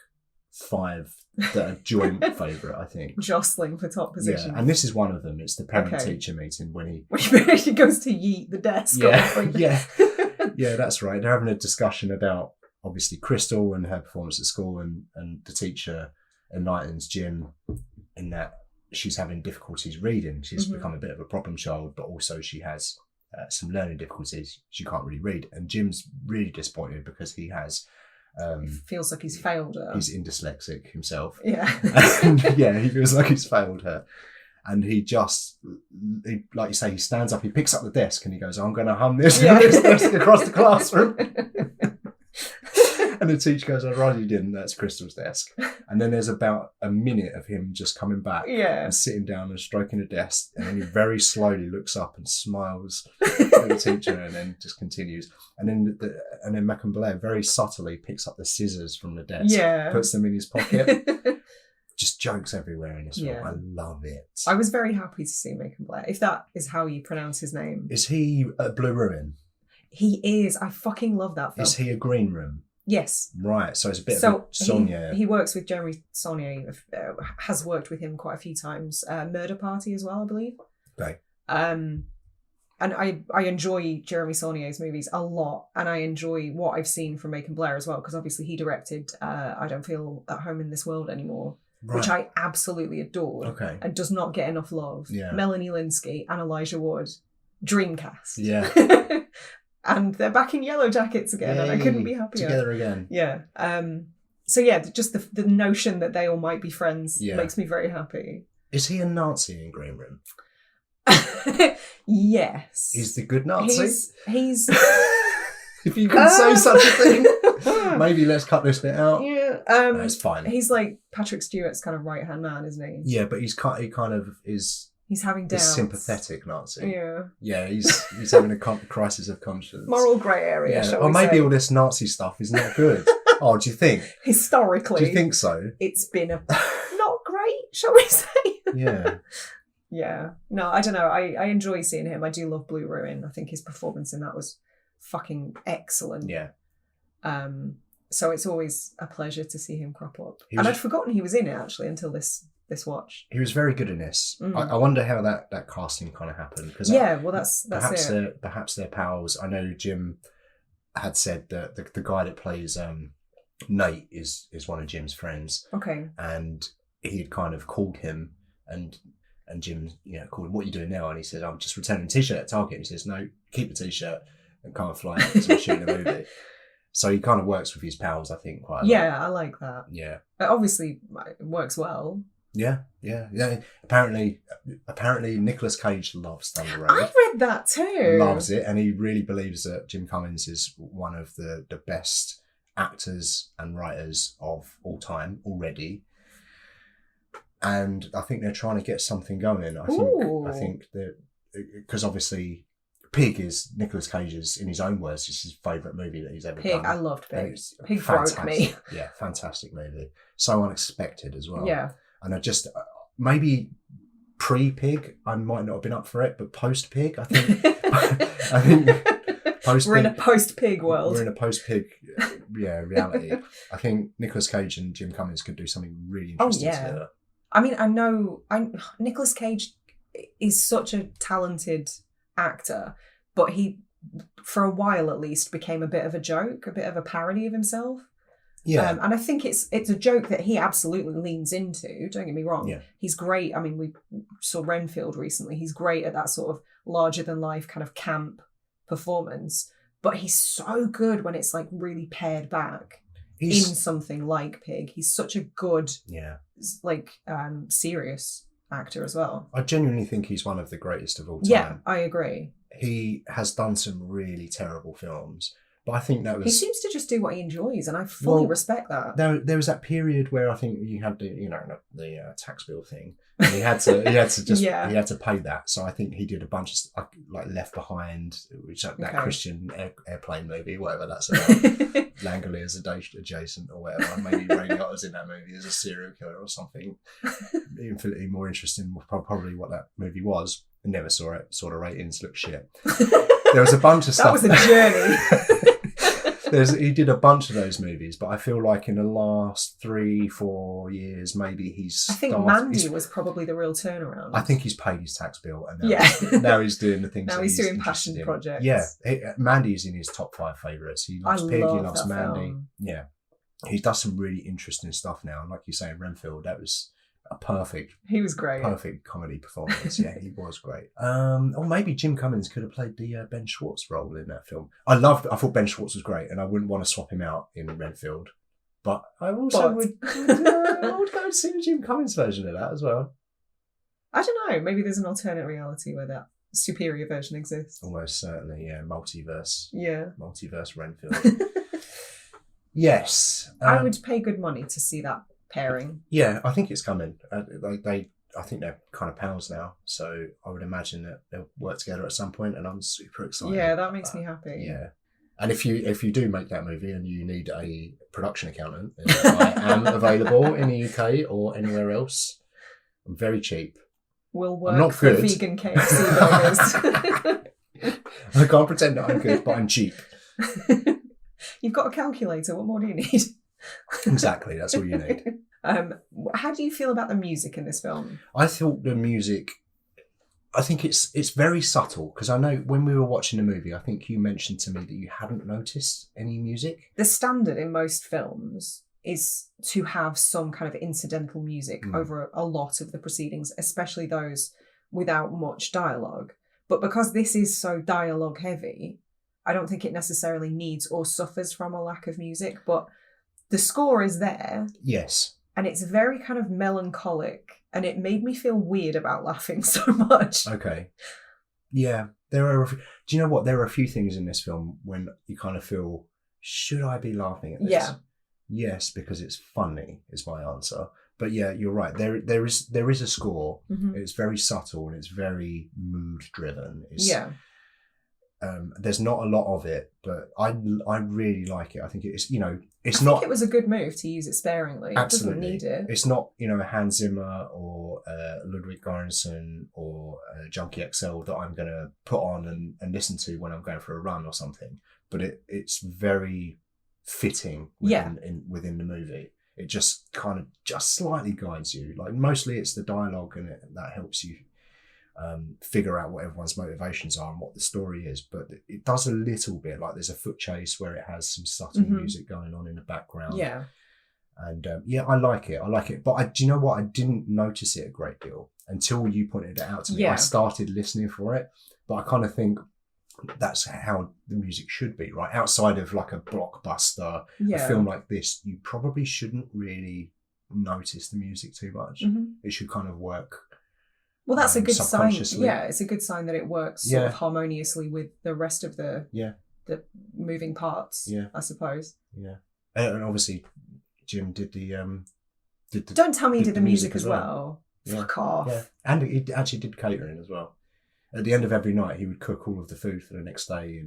5 that are joint favourite, I think. Jostling for top position. Yeah, and this is one of them. It's the parent-teacher meeting when he goes to yeet the desk. Yeah, that's right. They're having a discussion about, obviously, Crystal and her performance at school, and the teacher enlightens Jim in that she's having difficulties reading. She's become a bit of a problem child, but also she has some learning difficulties. She can't really read. And Jim's really disappointed because he has... he feels like he's failed her. He's dyslexic himself. Yeah. And, he feels like he's failed her. And he like you say, he stands up, he picks up the desk and he goes, I'm going to hum this desk across the classroom. And the teacher goes, I'd rather you didn't. That's Crystal's desk. And then there's about a minute of him just coming back and sitting down and stroking the desk. And then he very slowly looks up and smiles at the teacher and then just continues. And then Macon Blair very subtly picks up the scissors from the desk, puts them in his pocket. Just jokes everywhere in this film. I love it. I was very happy to see Macon Blair, if that is how you pronounce his name. Is he a Blue Ruin? He is. I fucking love that film. Is he a Green Room? Yes. Right, so it's a bit of a Saulnier. He works with Jeremy Saulnier, has worked with him quite a few times. Murder Party as well, I believe. Okay. And I enjoy Jeremy Saulnier's movies a lot, and I enjoy what I've seen from Macon Blair as well, because obviously he directed I Don't Feel at Home in This World Anymore, which I absolutely adored and does not get enough love. Yeah. Melanie Linsky and Elijah Wood, Dreamcast. Yeah. And they're back in Yellow Jackets again, and I couldn't be happier. Together again. Yeah. So yeah, just the notion that they all might be friends makes me very happy. Is he a Nazi in Green Room? Yes. He's the good Nazi? He's if you can say such a thing. Maybe let's cut this bit out. Yeah. No, it's fine. He's like Patrick Stewart's kind of right-hand man, isn't he? Yeah, but he kind of is... He's having doubts. A sympathetic Nazi. Yeah. Yeah, he's having a crisis of conscience. Moral grey area, shall or we maybe say. all this Nazi stuff is not good. Oh, do you think? Historically. Do you think so? It's been not great, shall we say? Yeah. Yeah. No, I don't know. I enjoy seeing him. I do love Blue Ruin. I think his performance in that was fucking excellent. Yeah. So it's always a pleasure to see him crop up. And I'd forgotten he was in it, actually, until this watch. He was very good in this. I wonder how that casting kind of happened. Cause that's perhaps it. Perhaps they're pals. I know Jim had said that the guy that plays Nate is one of Jim's friends. Okay. And he had kind of called him and Jim, called him, "What are you doing now?" And he said, "I'm just returning a t-shirt at Target." And he says, "No, keep the t-shirt and come and fly out because we're shooting a movie." So he kind of works with his pals, I think, quite a lot. Yeah, I like that. Yeah. Obviously, it works well. Yeah. Apparently Nicolas Cage loves Thunder Road. I read that too. Loves it, and he really believes that Jim Cummings is one of the best actors and writers of all time already. And I think they're trying to get something going. I think that because obviously Pig is Nicolas Cage's, in his own words, it's his favourite movie that he's ever done. I loved Pig. Pig broke me. Yeah, fantastic movie. So unexpected as well. Yeah. And I just, maybe pre-Pig, I might not have been up for it, but post-Pig, I think post-Pig. We're in a post-Pig world. We're in a post-Pig, reality. I think Nicolas Cage and Jim Cummings could do something really interesting together. I mean, Nicolas Cage is such a talented actor, but he, for a while at least, became a bit of a joke, a bit of a parody of himself. Yeah. And I think it's a joke that he absolutely leans into, don't get me wrong. Yeah. He's great. I mean, we saw Renfield recently. He's great at that sort of larger-than-life kind of camp performance, but he's so good when it's like really pared back in something like Pig. He's such a good, serious actor as well. I genuinely think he's one of the greatest of all time. Yeah, I agree. He has done some really terrible films, but I think that was... He seems to just do what he enjoys, and I fully respect that. There was that period where I think you had the tax bill thing. And he had to he had to pay that. So I think he did a bunch of like Left Behind, which that Christian airplane movie, whatever that's about. Langoliers adjacent or whatever. Maybe Ray Liotta's in that movie as a serial killer or something. Infinitely more interesting, probably what that movie was. I never saw it. Saw the ratings, looked shit. There was a bunch of stuff. That was a journey. He did a bunch of those movies, but I feel like in the last 3-4 years, maybe I think Mandy was probably the real turnaround. I think he's paid his tax bill, and now he's doing the things. Now he's doing passion projects. Yeah, Mandy's in his top 5 favourites. He loves Pig. He loves Mandy. Film. Yeah, he does some really interesting stuff now. And like you say, in Renfield, that was a perfect. He was great. Perfect comedy performance. Yeah, he was great. Or maybe Jim Cummings could have played the Ben Schwartz role in that film. I thought Ben Schwartz was great, and I wouldn't want to swap him out in Renfield. But I also would go and see the Jim Cummings version of that as well. I don't know. Maybe there's an alternate reality where that superior version exists. Almost certainly, yeah. Multiverse. Yeah. Multiverse Renfield. Yes. I would pay good money to see that pairing. Yeah, I think it's coming. I think they're kind of pals now, so I would imagine that they'll work together at some point, and I'm super excited. Yeah, that makes me happy. Yeah, and if you do make that movie and you need a production accountant, I am available in the UK or anywhere else. I'm very cheap. We'll work for vegan KFC burgers. I can't pretend that I'm good, but I'm cheap. You've got a calculator. What more do you need? Exactly, that's all you need. How do you feel about the music in this film? I thought the music, I think it's very subtle, because I know when we were watching the movie, I think you mentioned to me that you hadn't noticed any music. The standard in most films is to have some kind of incidental music over a lot of the proceedings, especially those without much dialogue. But because this is so dialogue heavy, I don't think it necessarily needs or suffers from a lack of music, but the score is there. Yes. and it's very kind of melancholic, and it made me feel weird about laughing so much. Okay. Yeah, do you know what? There are a few things in this film when you kind of feel, should I be laughing at this? Yeah. Yes, because it's funny is my answer. But yeah, you're right. There is a score. Mm-hmm. It's very subtle and it's very mood driven. Yeah. There's not a lot of it, but I really like it. I think it's, it's I not. think it was a good move to use it sparingly. Absolutely. It doesn't need it. It's not, a Hans Zimmer or Ludwig Göransson or Junkie XL that I'm going to put on and listen to when I'm going for a run or something. But it's very fitting within the movie. It just kind of just slightly guides you. Like mostly it's the dialogue and that helps you figure out what everyone's motivations are and what the story is, but it does a little bit, like there's a foot chase where it has some subtle music going on in the background, and I like it, but do you know what, I didn't notice it a great deal until you pointed it out to me. I started listening for it, but I kind of think that's how the music should be, right? Outside of like a blockbuster, a film like this, you probably shouldn't really notice the music too much. It should kind of work. Well, that's a good sign. Yeah, it's a good sign that it works sort of harmoniously with the rest of the moving parts. Yeah, I suppose. Yeah, and obviously, Jim did the. Don't tell me he did the music as well. Fuck off. Yeah, and he actually did catering as well. At the end of every night, he would cook all of the food for the next day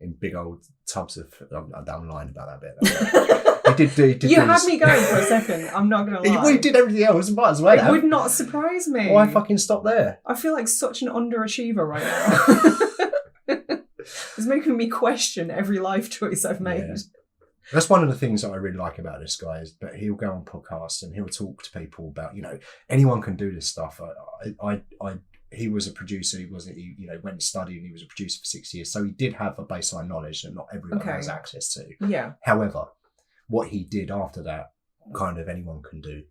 in big old tubs of. I'm lying about that bit. He did you had me going for a second. I'm not going to lie. Well, he did everything else. Might as well. It would not surprise me. Why fucking stop there? I feel like such an underachiever right now. It's making me question every life choice I've made. Yeah. That's one of the things that I really like about this guy is that he'll go on podcasts and he'll talk to people about, anyone can do this stuff. He was a producer. He wasn't. He went and studied, and he was a producer for 6 years. So he did have a baseline knowledge that not everyone has access to. Yeah. However, what he did after that, kind of anyone can do.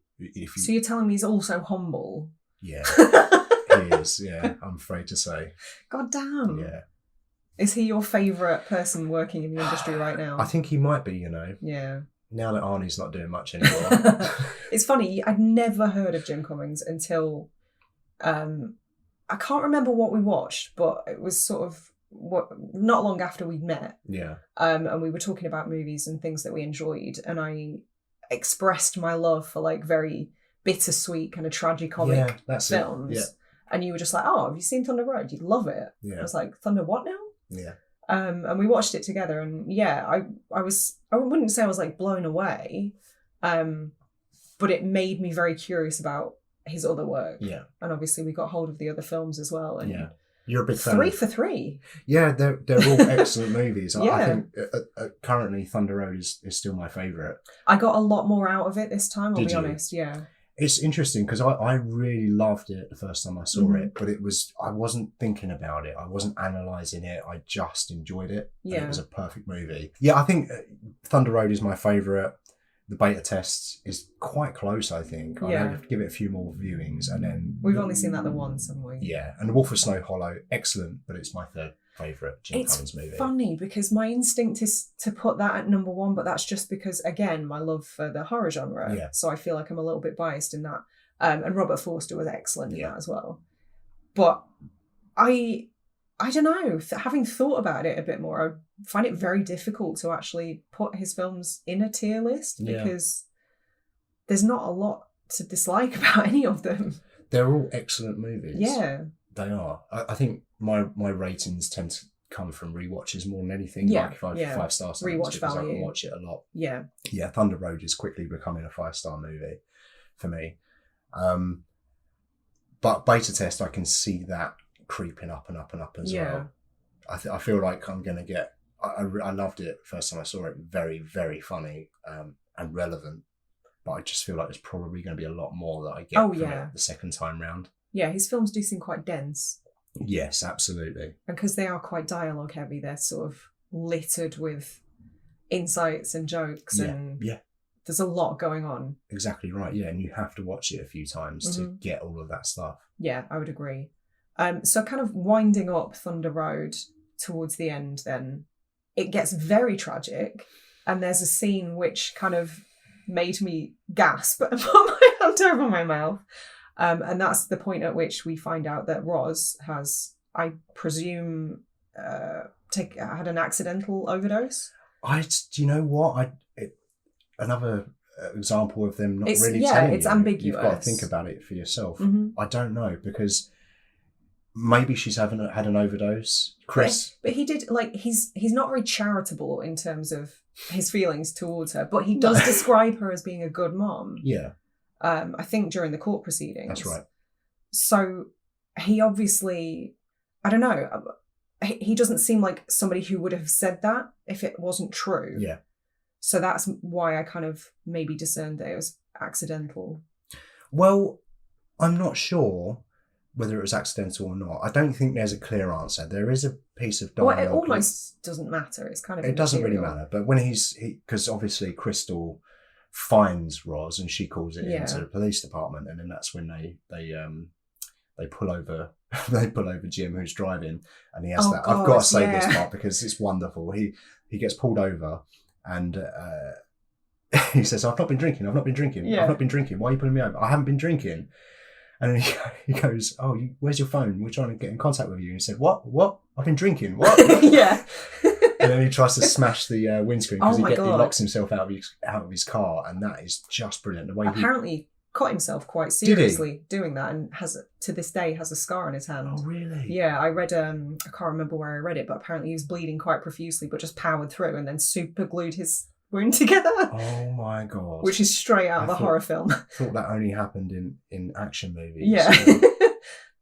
So you're telling me he's also humble? Yeah, he is. Yeah, I'm afraid to say. God damn. Yeah. Is he your favourite person working in the industry right now? I think he might be. Yeah. Now that Arnie's not doing much anymore. It's funny. I'd never heard of Jim Cummings until. I can't remember what we watched, but it was sort of not long after we'd met. Yeah. And we were talking about movies and things that we enjoyed, and I expressed my love for like very bittersweet kind of tragicomic films. Yeah. And you were just like, "Oh, have you seen Thunder Road? You'd love it." Yeah. I was like, "Thunder what now?" Yeah. And we watched it together, and I wouldn't say I was like blown away, but it made me very curious about his other work. Yeah. And obviously we got hold of the other films as well. And you're a big fan. 3 for 3. Yeah, they're all excellent movies. I think currently Thunder Road is still my favourite. I got a lot more out of it this time, I'll be honest. Yeah. It's interesting because I really loved it the first time I saw it, but I wasn't thinking about it. I wasn't analysing it. I just enjoyed it. Yeah. It was a perfect movie. Yeah, I think Thunder Road is my favourite. The beta test is quite close, I think. I'll have to give it a few more viewings, and then we've only seen that the once, haven't we? Yeah, and The Wolf of Snow Hollow, excellent, but it's my third favourite Jim Cummings movie. It's funny because my instinct is to put that at number 1, but that's just because, again, my love for the horror genre. Yeah. So I feel like I'm a little bit biased in that. And Robert Forster was excellent in that as well. But I don't know, having thought about it a bit more, I find it very difficult to actually put his films in a tier list because there's not a lot to dislike about any of them. They're all excellent movies. Yeah. They are. I think my ratings tend to come from rewatches more than anything. Yeah. Like if I have 5 stars, rewatch value. I can watch it a lot. Yeah. Yeah, Thunder Road is quickly becoming a 5-star movie for me. But beta test, I can see that creeping up and up and up as well. I feel like I'm going to get... I loved it first time I saw it. Very, very funny and relevant. But I just feel like there's probably going to be a lot more that I get from it the second time round. Yeah, his films do seem quite dense. Yes, absolutely. And because they are quite dialogue heavy, they're sort of littered with insights and jokes and there's a lot going on. Exactly right, yeah. And you have to watch it a few times to get all of that stuff. Yeah, I would agree. So kind of winding up Thunder Road towards the end then, it gets very tragic and there's a scene which kind of made me gasp and put my hand over my mouth. And that's the point at which we find out that Roz has, I presume, had an accidental overdose. Do you know what? Another example of them not really telling you. It's ambiguous. You've got to think about it for yourself. Mm-hmm. I don't know, because maybe she's had an overdose. Chris, but he did, like, he's not very charitable in terms of his feelings towards her, but he does describe her as being a good mom. Yeah. I think during the court proceedings. That's right. So he obviously, I don't know, he doesn't seem like somebody who would have said that if it wasn't true. Yeah. So that's why I kind of maybe discerned that it was accidental. Well, I'm not sure whether it was accidental or not. I don't think there's a clear answer. There is a piece of dialogue. Well, it almost doesn't matter. It's kind of it doesn't really matter. But when because obviously Crystal finds Roz and she calls it into the police department, and then that's when they pull over Jim, who's driving, and he has that. God, I've got to say this part because it's wonderful. He gets pulled over and he says, I've not been drinking. Yeah. I've not been drinking. Why are you pulling me over? I haven't been drinking. And then he goes, oh, where's your phone? We're trying to get in contact with you. And he said, what? I've been drinking. What? Yeah. And then he tries to smash the windscreen because he locks himself out of his car, and that is just brilliant. The way apparently caught himself quite seriously doing that, and to this day has a scar on his hand. Oh, really? Yeah, I read, I can't remember where I read it, but apparently he was bleeding quite profusely, but just powered through and then super glued his wound together. Oh my God. Which is straight out of a horror film. I thought that only happened in action movies. Yeah.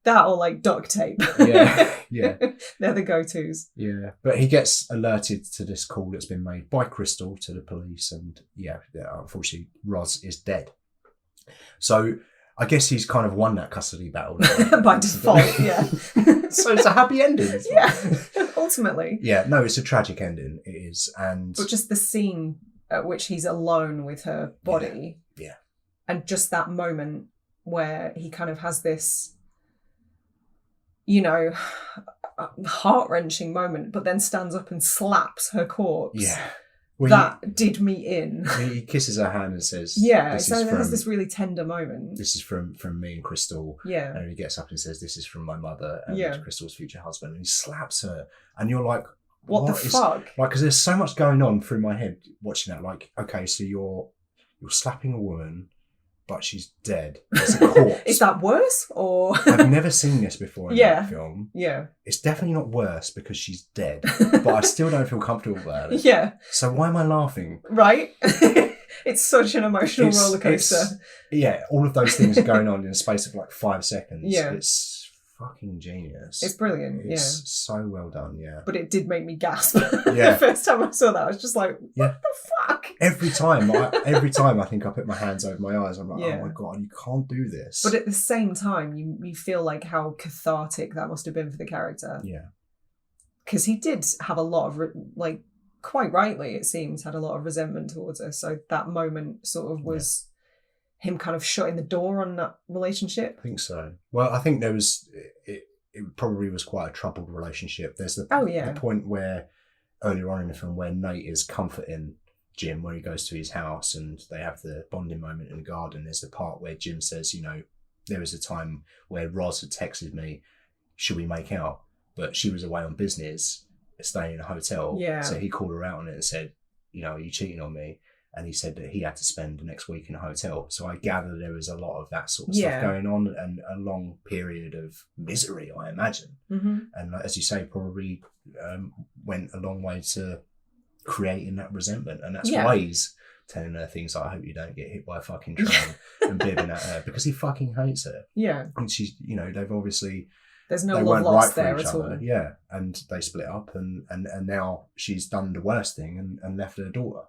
That or like duct tape. Yeah. They're the go-tos. Yeah. But he gets alerted to this call that's been made by Crystal to the police, and unfortunately Roz is dead. So I guess he's kind of won that custody battle. By default, yeah. So it's a happy ending. Yeah, ultimately. Yeah, no, it's a tragic ending. It is. But just the scene at which he's alone with her body. Yeah. And just that moment where he kind of has this, heart-wrenching moment, but then stands up and slaps her corpse. Yeah. Well, that did me in. He kisses her hand and says, so there's this really tender moment. This is from me and Crystal. Yeah. And he gets up and says, this is from my mother and Crystal's future husband. And he slaps her. And you're like, what the fuck? Like, because there's so much going on through my head watching that. Like, okay, so you're slapping a woman, but she's dead. It's a corpse. Is that worse? Or I've never seen this before in that film. Yeah. It's definitely not worse because she's dead, but I still don't feel comfortable about it. Yeah. So why am I laughing? Right? It's such an emotional roller coaster. All of those things are going on in the space of like 5 seconds. Yeah. It's fucking genius. It's brilliant. It's so well done. Yeah. But it did make me gasp. Yeah. The first time I saw that, I was just like, what the fuck? Every time I think I put my hands over my eyes, I'm like, oh my God, you can't do this. But at the same time, you feel like how cathartic that must have been for the character. Yeah. Because he did have a lot of, quite rightly, it seems, had a lot of resentment towards her. So that moment sort of was him kind of shutting the door on that relationship. I think so. Well, I think there was, it probably was quite a troubled relationship. There's the point where, earlier on in the film, where Nate is comforting Jim when he goes to his house and they have the bonding moment in the garden. There's the part where Jim says, there was a time where Roz had texted me, should we make out? But she was away on business, staying in a hotel. Yeah. So he called her out on it and said, are you cheating on me? And he said that he had to spend the next week in a hotel. So I gather there was a lot of that sort of stuff going on, and a long period of misery, I imagine. Mm-hmm. And as you say, probably went a long way to creating that resentment. And that's why he's telling her things like, I hope you don't get hit by a fucking train, and bibbing at her, because he fucking hates her. Yeah. And she's, they've obviously... There's no love lost there at all. Yeah. And they split up, and now she's done the worst thing and left her daughter.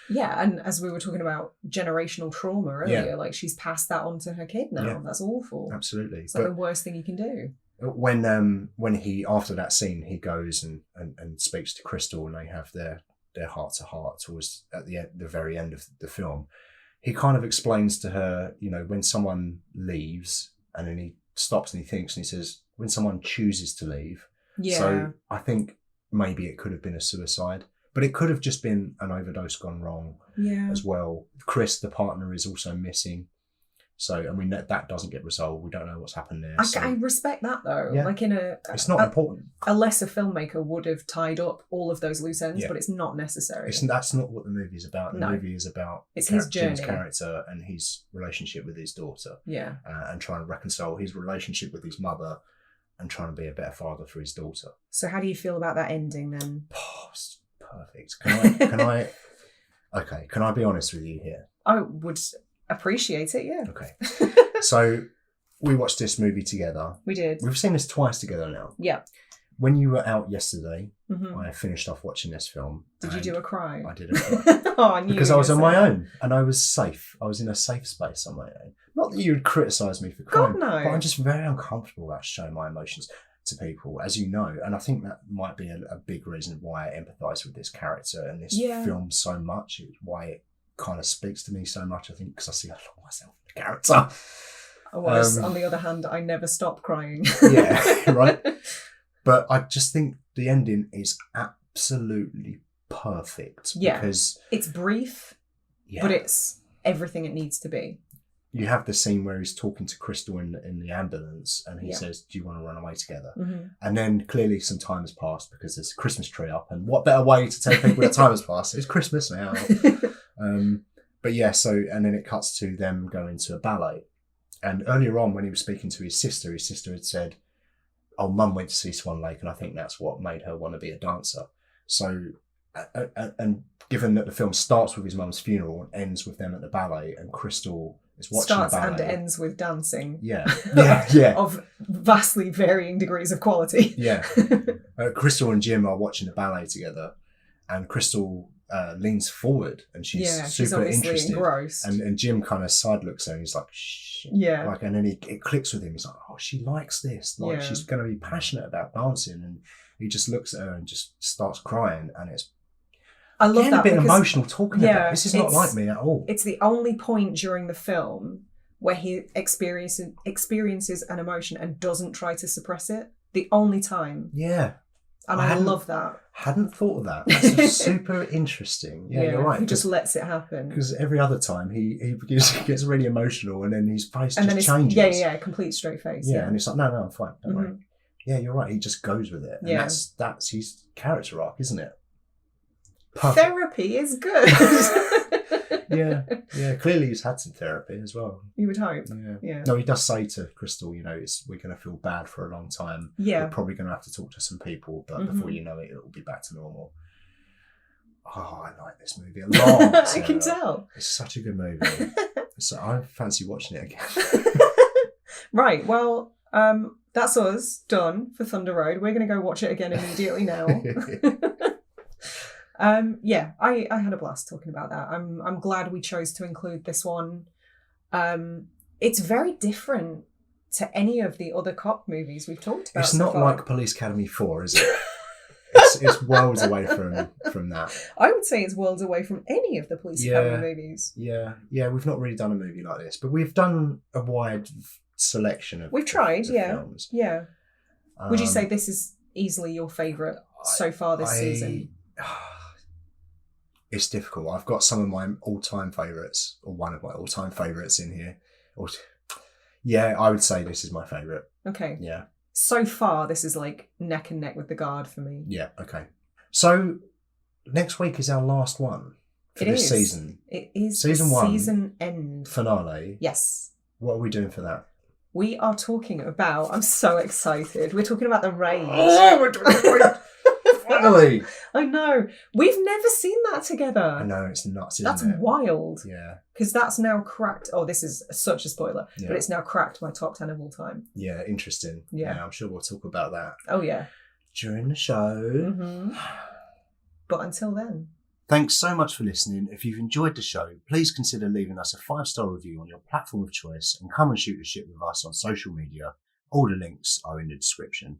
Yeah, and as we were talking about generational trauma earlier, like she's passed that on to her kid now. Yeah. That's awful. Absolutely. It's like the worst thing you can do. When he, after that scene, he goes and speaks to Crystal, and they have their heart to heart towards at the very end of the film, he kind of explains to her, when someone leaves, and then he stops and he thinks and he says, when someone chooses to leave. Yeah. So I think maybe it could have been a suicide. But it could have just been an overdose gone wrong as well. Chris, the partner, is also missing. So, I mean, that doesn't get resolved. We don't know what's happened there. I respect that, though. Yeah. Like it's not important. A lesser filmmaker would have tied up all of those loose ends, but it's not necessary. That's not what the movie is about. The movie is about his journey. Jim's character and his relationship with his daughter. Yeah. And trying to reconcile his relationship with his mother and trying to be a better father for his daughter. So how do you feel about that ending then? Oh, it's perfect. Can I be honest with you here? I would appreciate it, yeah. Okay. So we watched this movie together. We did. We've seen this twice together now. Yeah. When you were out yesterday, I finished off watching this film. Did you do a cry? I did a cry. Oh, I knew because I was on my own and I was safe. I was in a safe space on my own. Not that you would criticise me for crying, God, no. but I'm just very uncomfortable about showing my emotions to people, as you know. And I think that might be a big reason why I empathise with this character and this film so much. It's why it kind of speaks to me so much, I think, because I see a lot of myself in the character. Whereas, on the other hand, I never stop crying. Yeah, right. But I just think the ending is absolutely perfect. Yeah, because it's brief, but it's everything it needs to be. You have the scene where he's talking to Crystal in the ambulance and he says, do you want to run away together? And then clearly some time has passed because there's a Christmas tree up, and what better way to tell people that time has passed? It's Christmas now. But yeah, so, and then it cuts to them going to a ballet. And earlier on when he was speaking to his sister had said, oh, Mum went to see Swan Lake and I think that's what made her want to be a dancer. So, and given that the film starts with his mum's funeral and ends with them at the ballet, and Crystal is watching starts the ballet. And ends with dancing. Yeah. Yeah. Of vastly varying degrees of quality. Yeah. Crystal and Jim are watching the ballet together, and Crystal leans forward and she's super interested. Engrossed. And Jim kind of side looks at her and he's like, shh. Yeah. Like, and then it clicks with him. He's like, oh, she likes this. Like, she's going to be passionate about dancing. And he just looks at her and just starts crying. And it's I love that a bit emotional talking about. This is not like me at all. It's the only point during the film where he experiences an emotion and doesn't try to suppress it. The only time. Yeah. And I love that. Hadn't thought of that. That's super interesting. Yeah, you're right. He just lets it happen. Because every other time he gets really emotional and then his face just changes. Yeah, complete straight face. Yeah, and it's like, no, I'm fine. Don't worry. Yeah, you're right. He just goes with it. And that's his character arc, isn't it? Perfect. Therapy is good. Yeah. Clearly he's had some therapy as well. You would hope. Yeah. No, he does say to Crystal, we're going to feel bad for a long time. Yeah. We're probably going to have to talk to some people, but before you know it, it'll be back to normal. Oh, I like this movie a lot. I can tell. It's such a good movie. So I fancy watching it again. Right. Well, that's us done for Thunder Road. We're going to go watch it again immediately now. I had a blast talking about that. I'm glad we chose to include this one. It's very different to any of the other cop movies we've talked about. It's not like Police Academy 4, is it? It's worlds away from that. I would say it's worlds away from any of the Police Academy movies. Yeah. We've not really done a movie like this, but we've done a wide selection of. We've tried, films. Yeah. Would you say this is easily your favourite so far this season? It's difficult. I've got some of my all-time favourites, or one of my all-time favourites in here. Yeah, I would say this is my favourite. Okay. Yeah. So far, this is like neck and neck with The Guard for me. Yeah, okay. So, next week is our last one for this season. It is season 1. Season end. Finale. Yes. What are we doing for that? We are talking about, I'm so excited, we're talking about The Raid. Oh, we're doing The Raid! Finally! I know. We've never seen that together. I know, it's nuts, isn't it? That's wild. Yeah. Because that's now cracked. Oh, this is such a spoiler. Yeah. But it's now cracked my top 10 of all time. Yeah, interesting. Yeah. I'm sure we'll talk about that. Oh, yeah. During the show. But until then. Thanks so much for listening. If you've enjoyed the show, please consider leaving us a 5-star review on your platform of choice and come and shoot the shit with us on social media. All the links are in the description.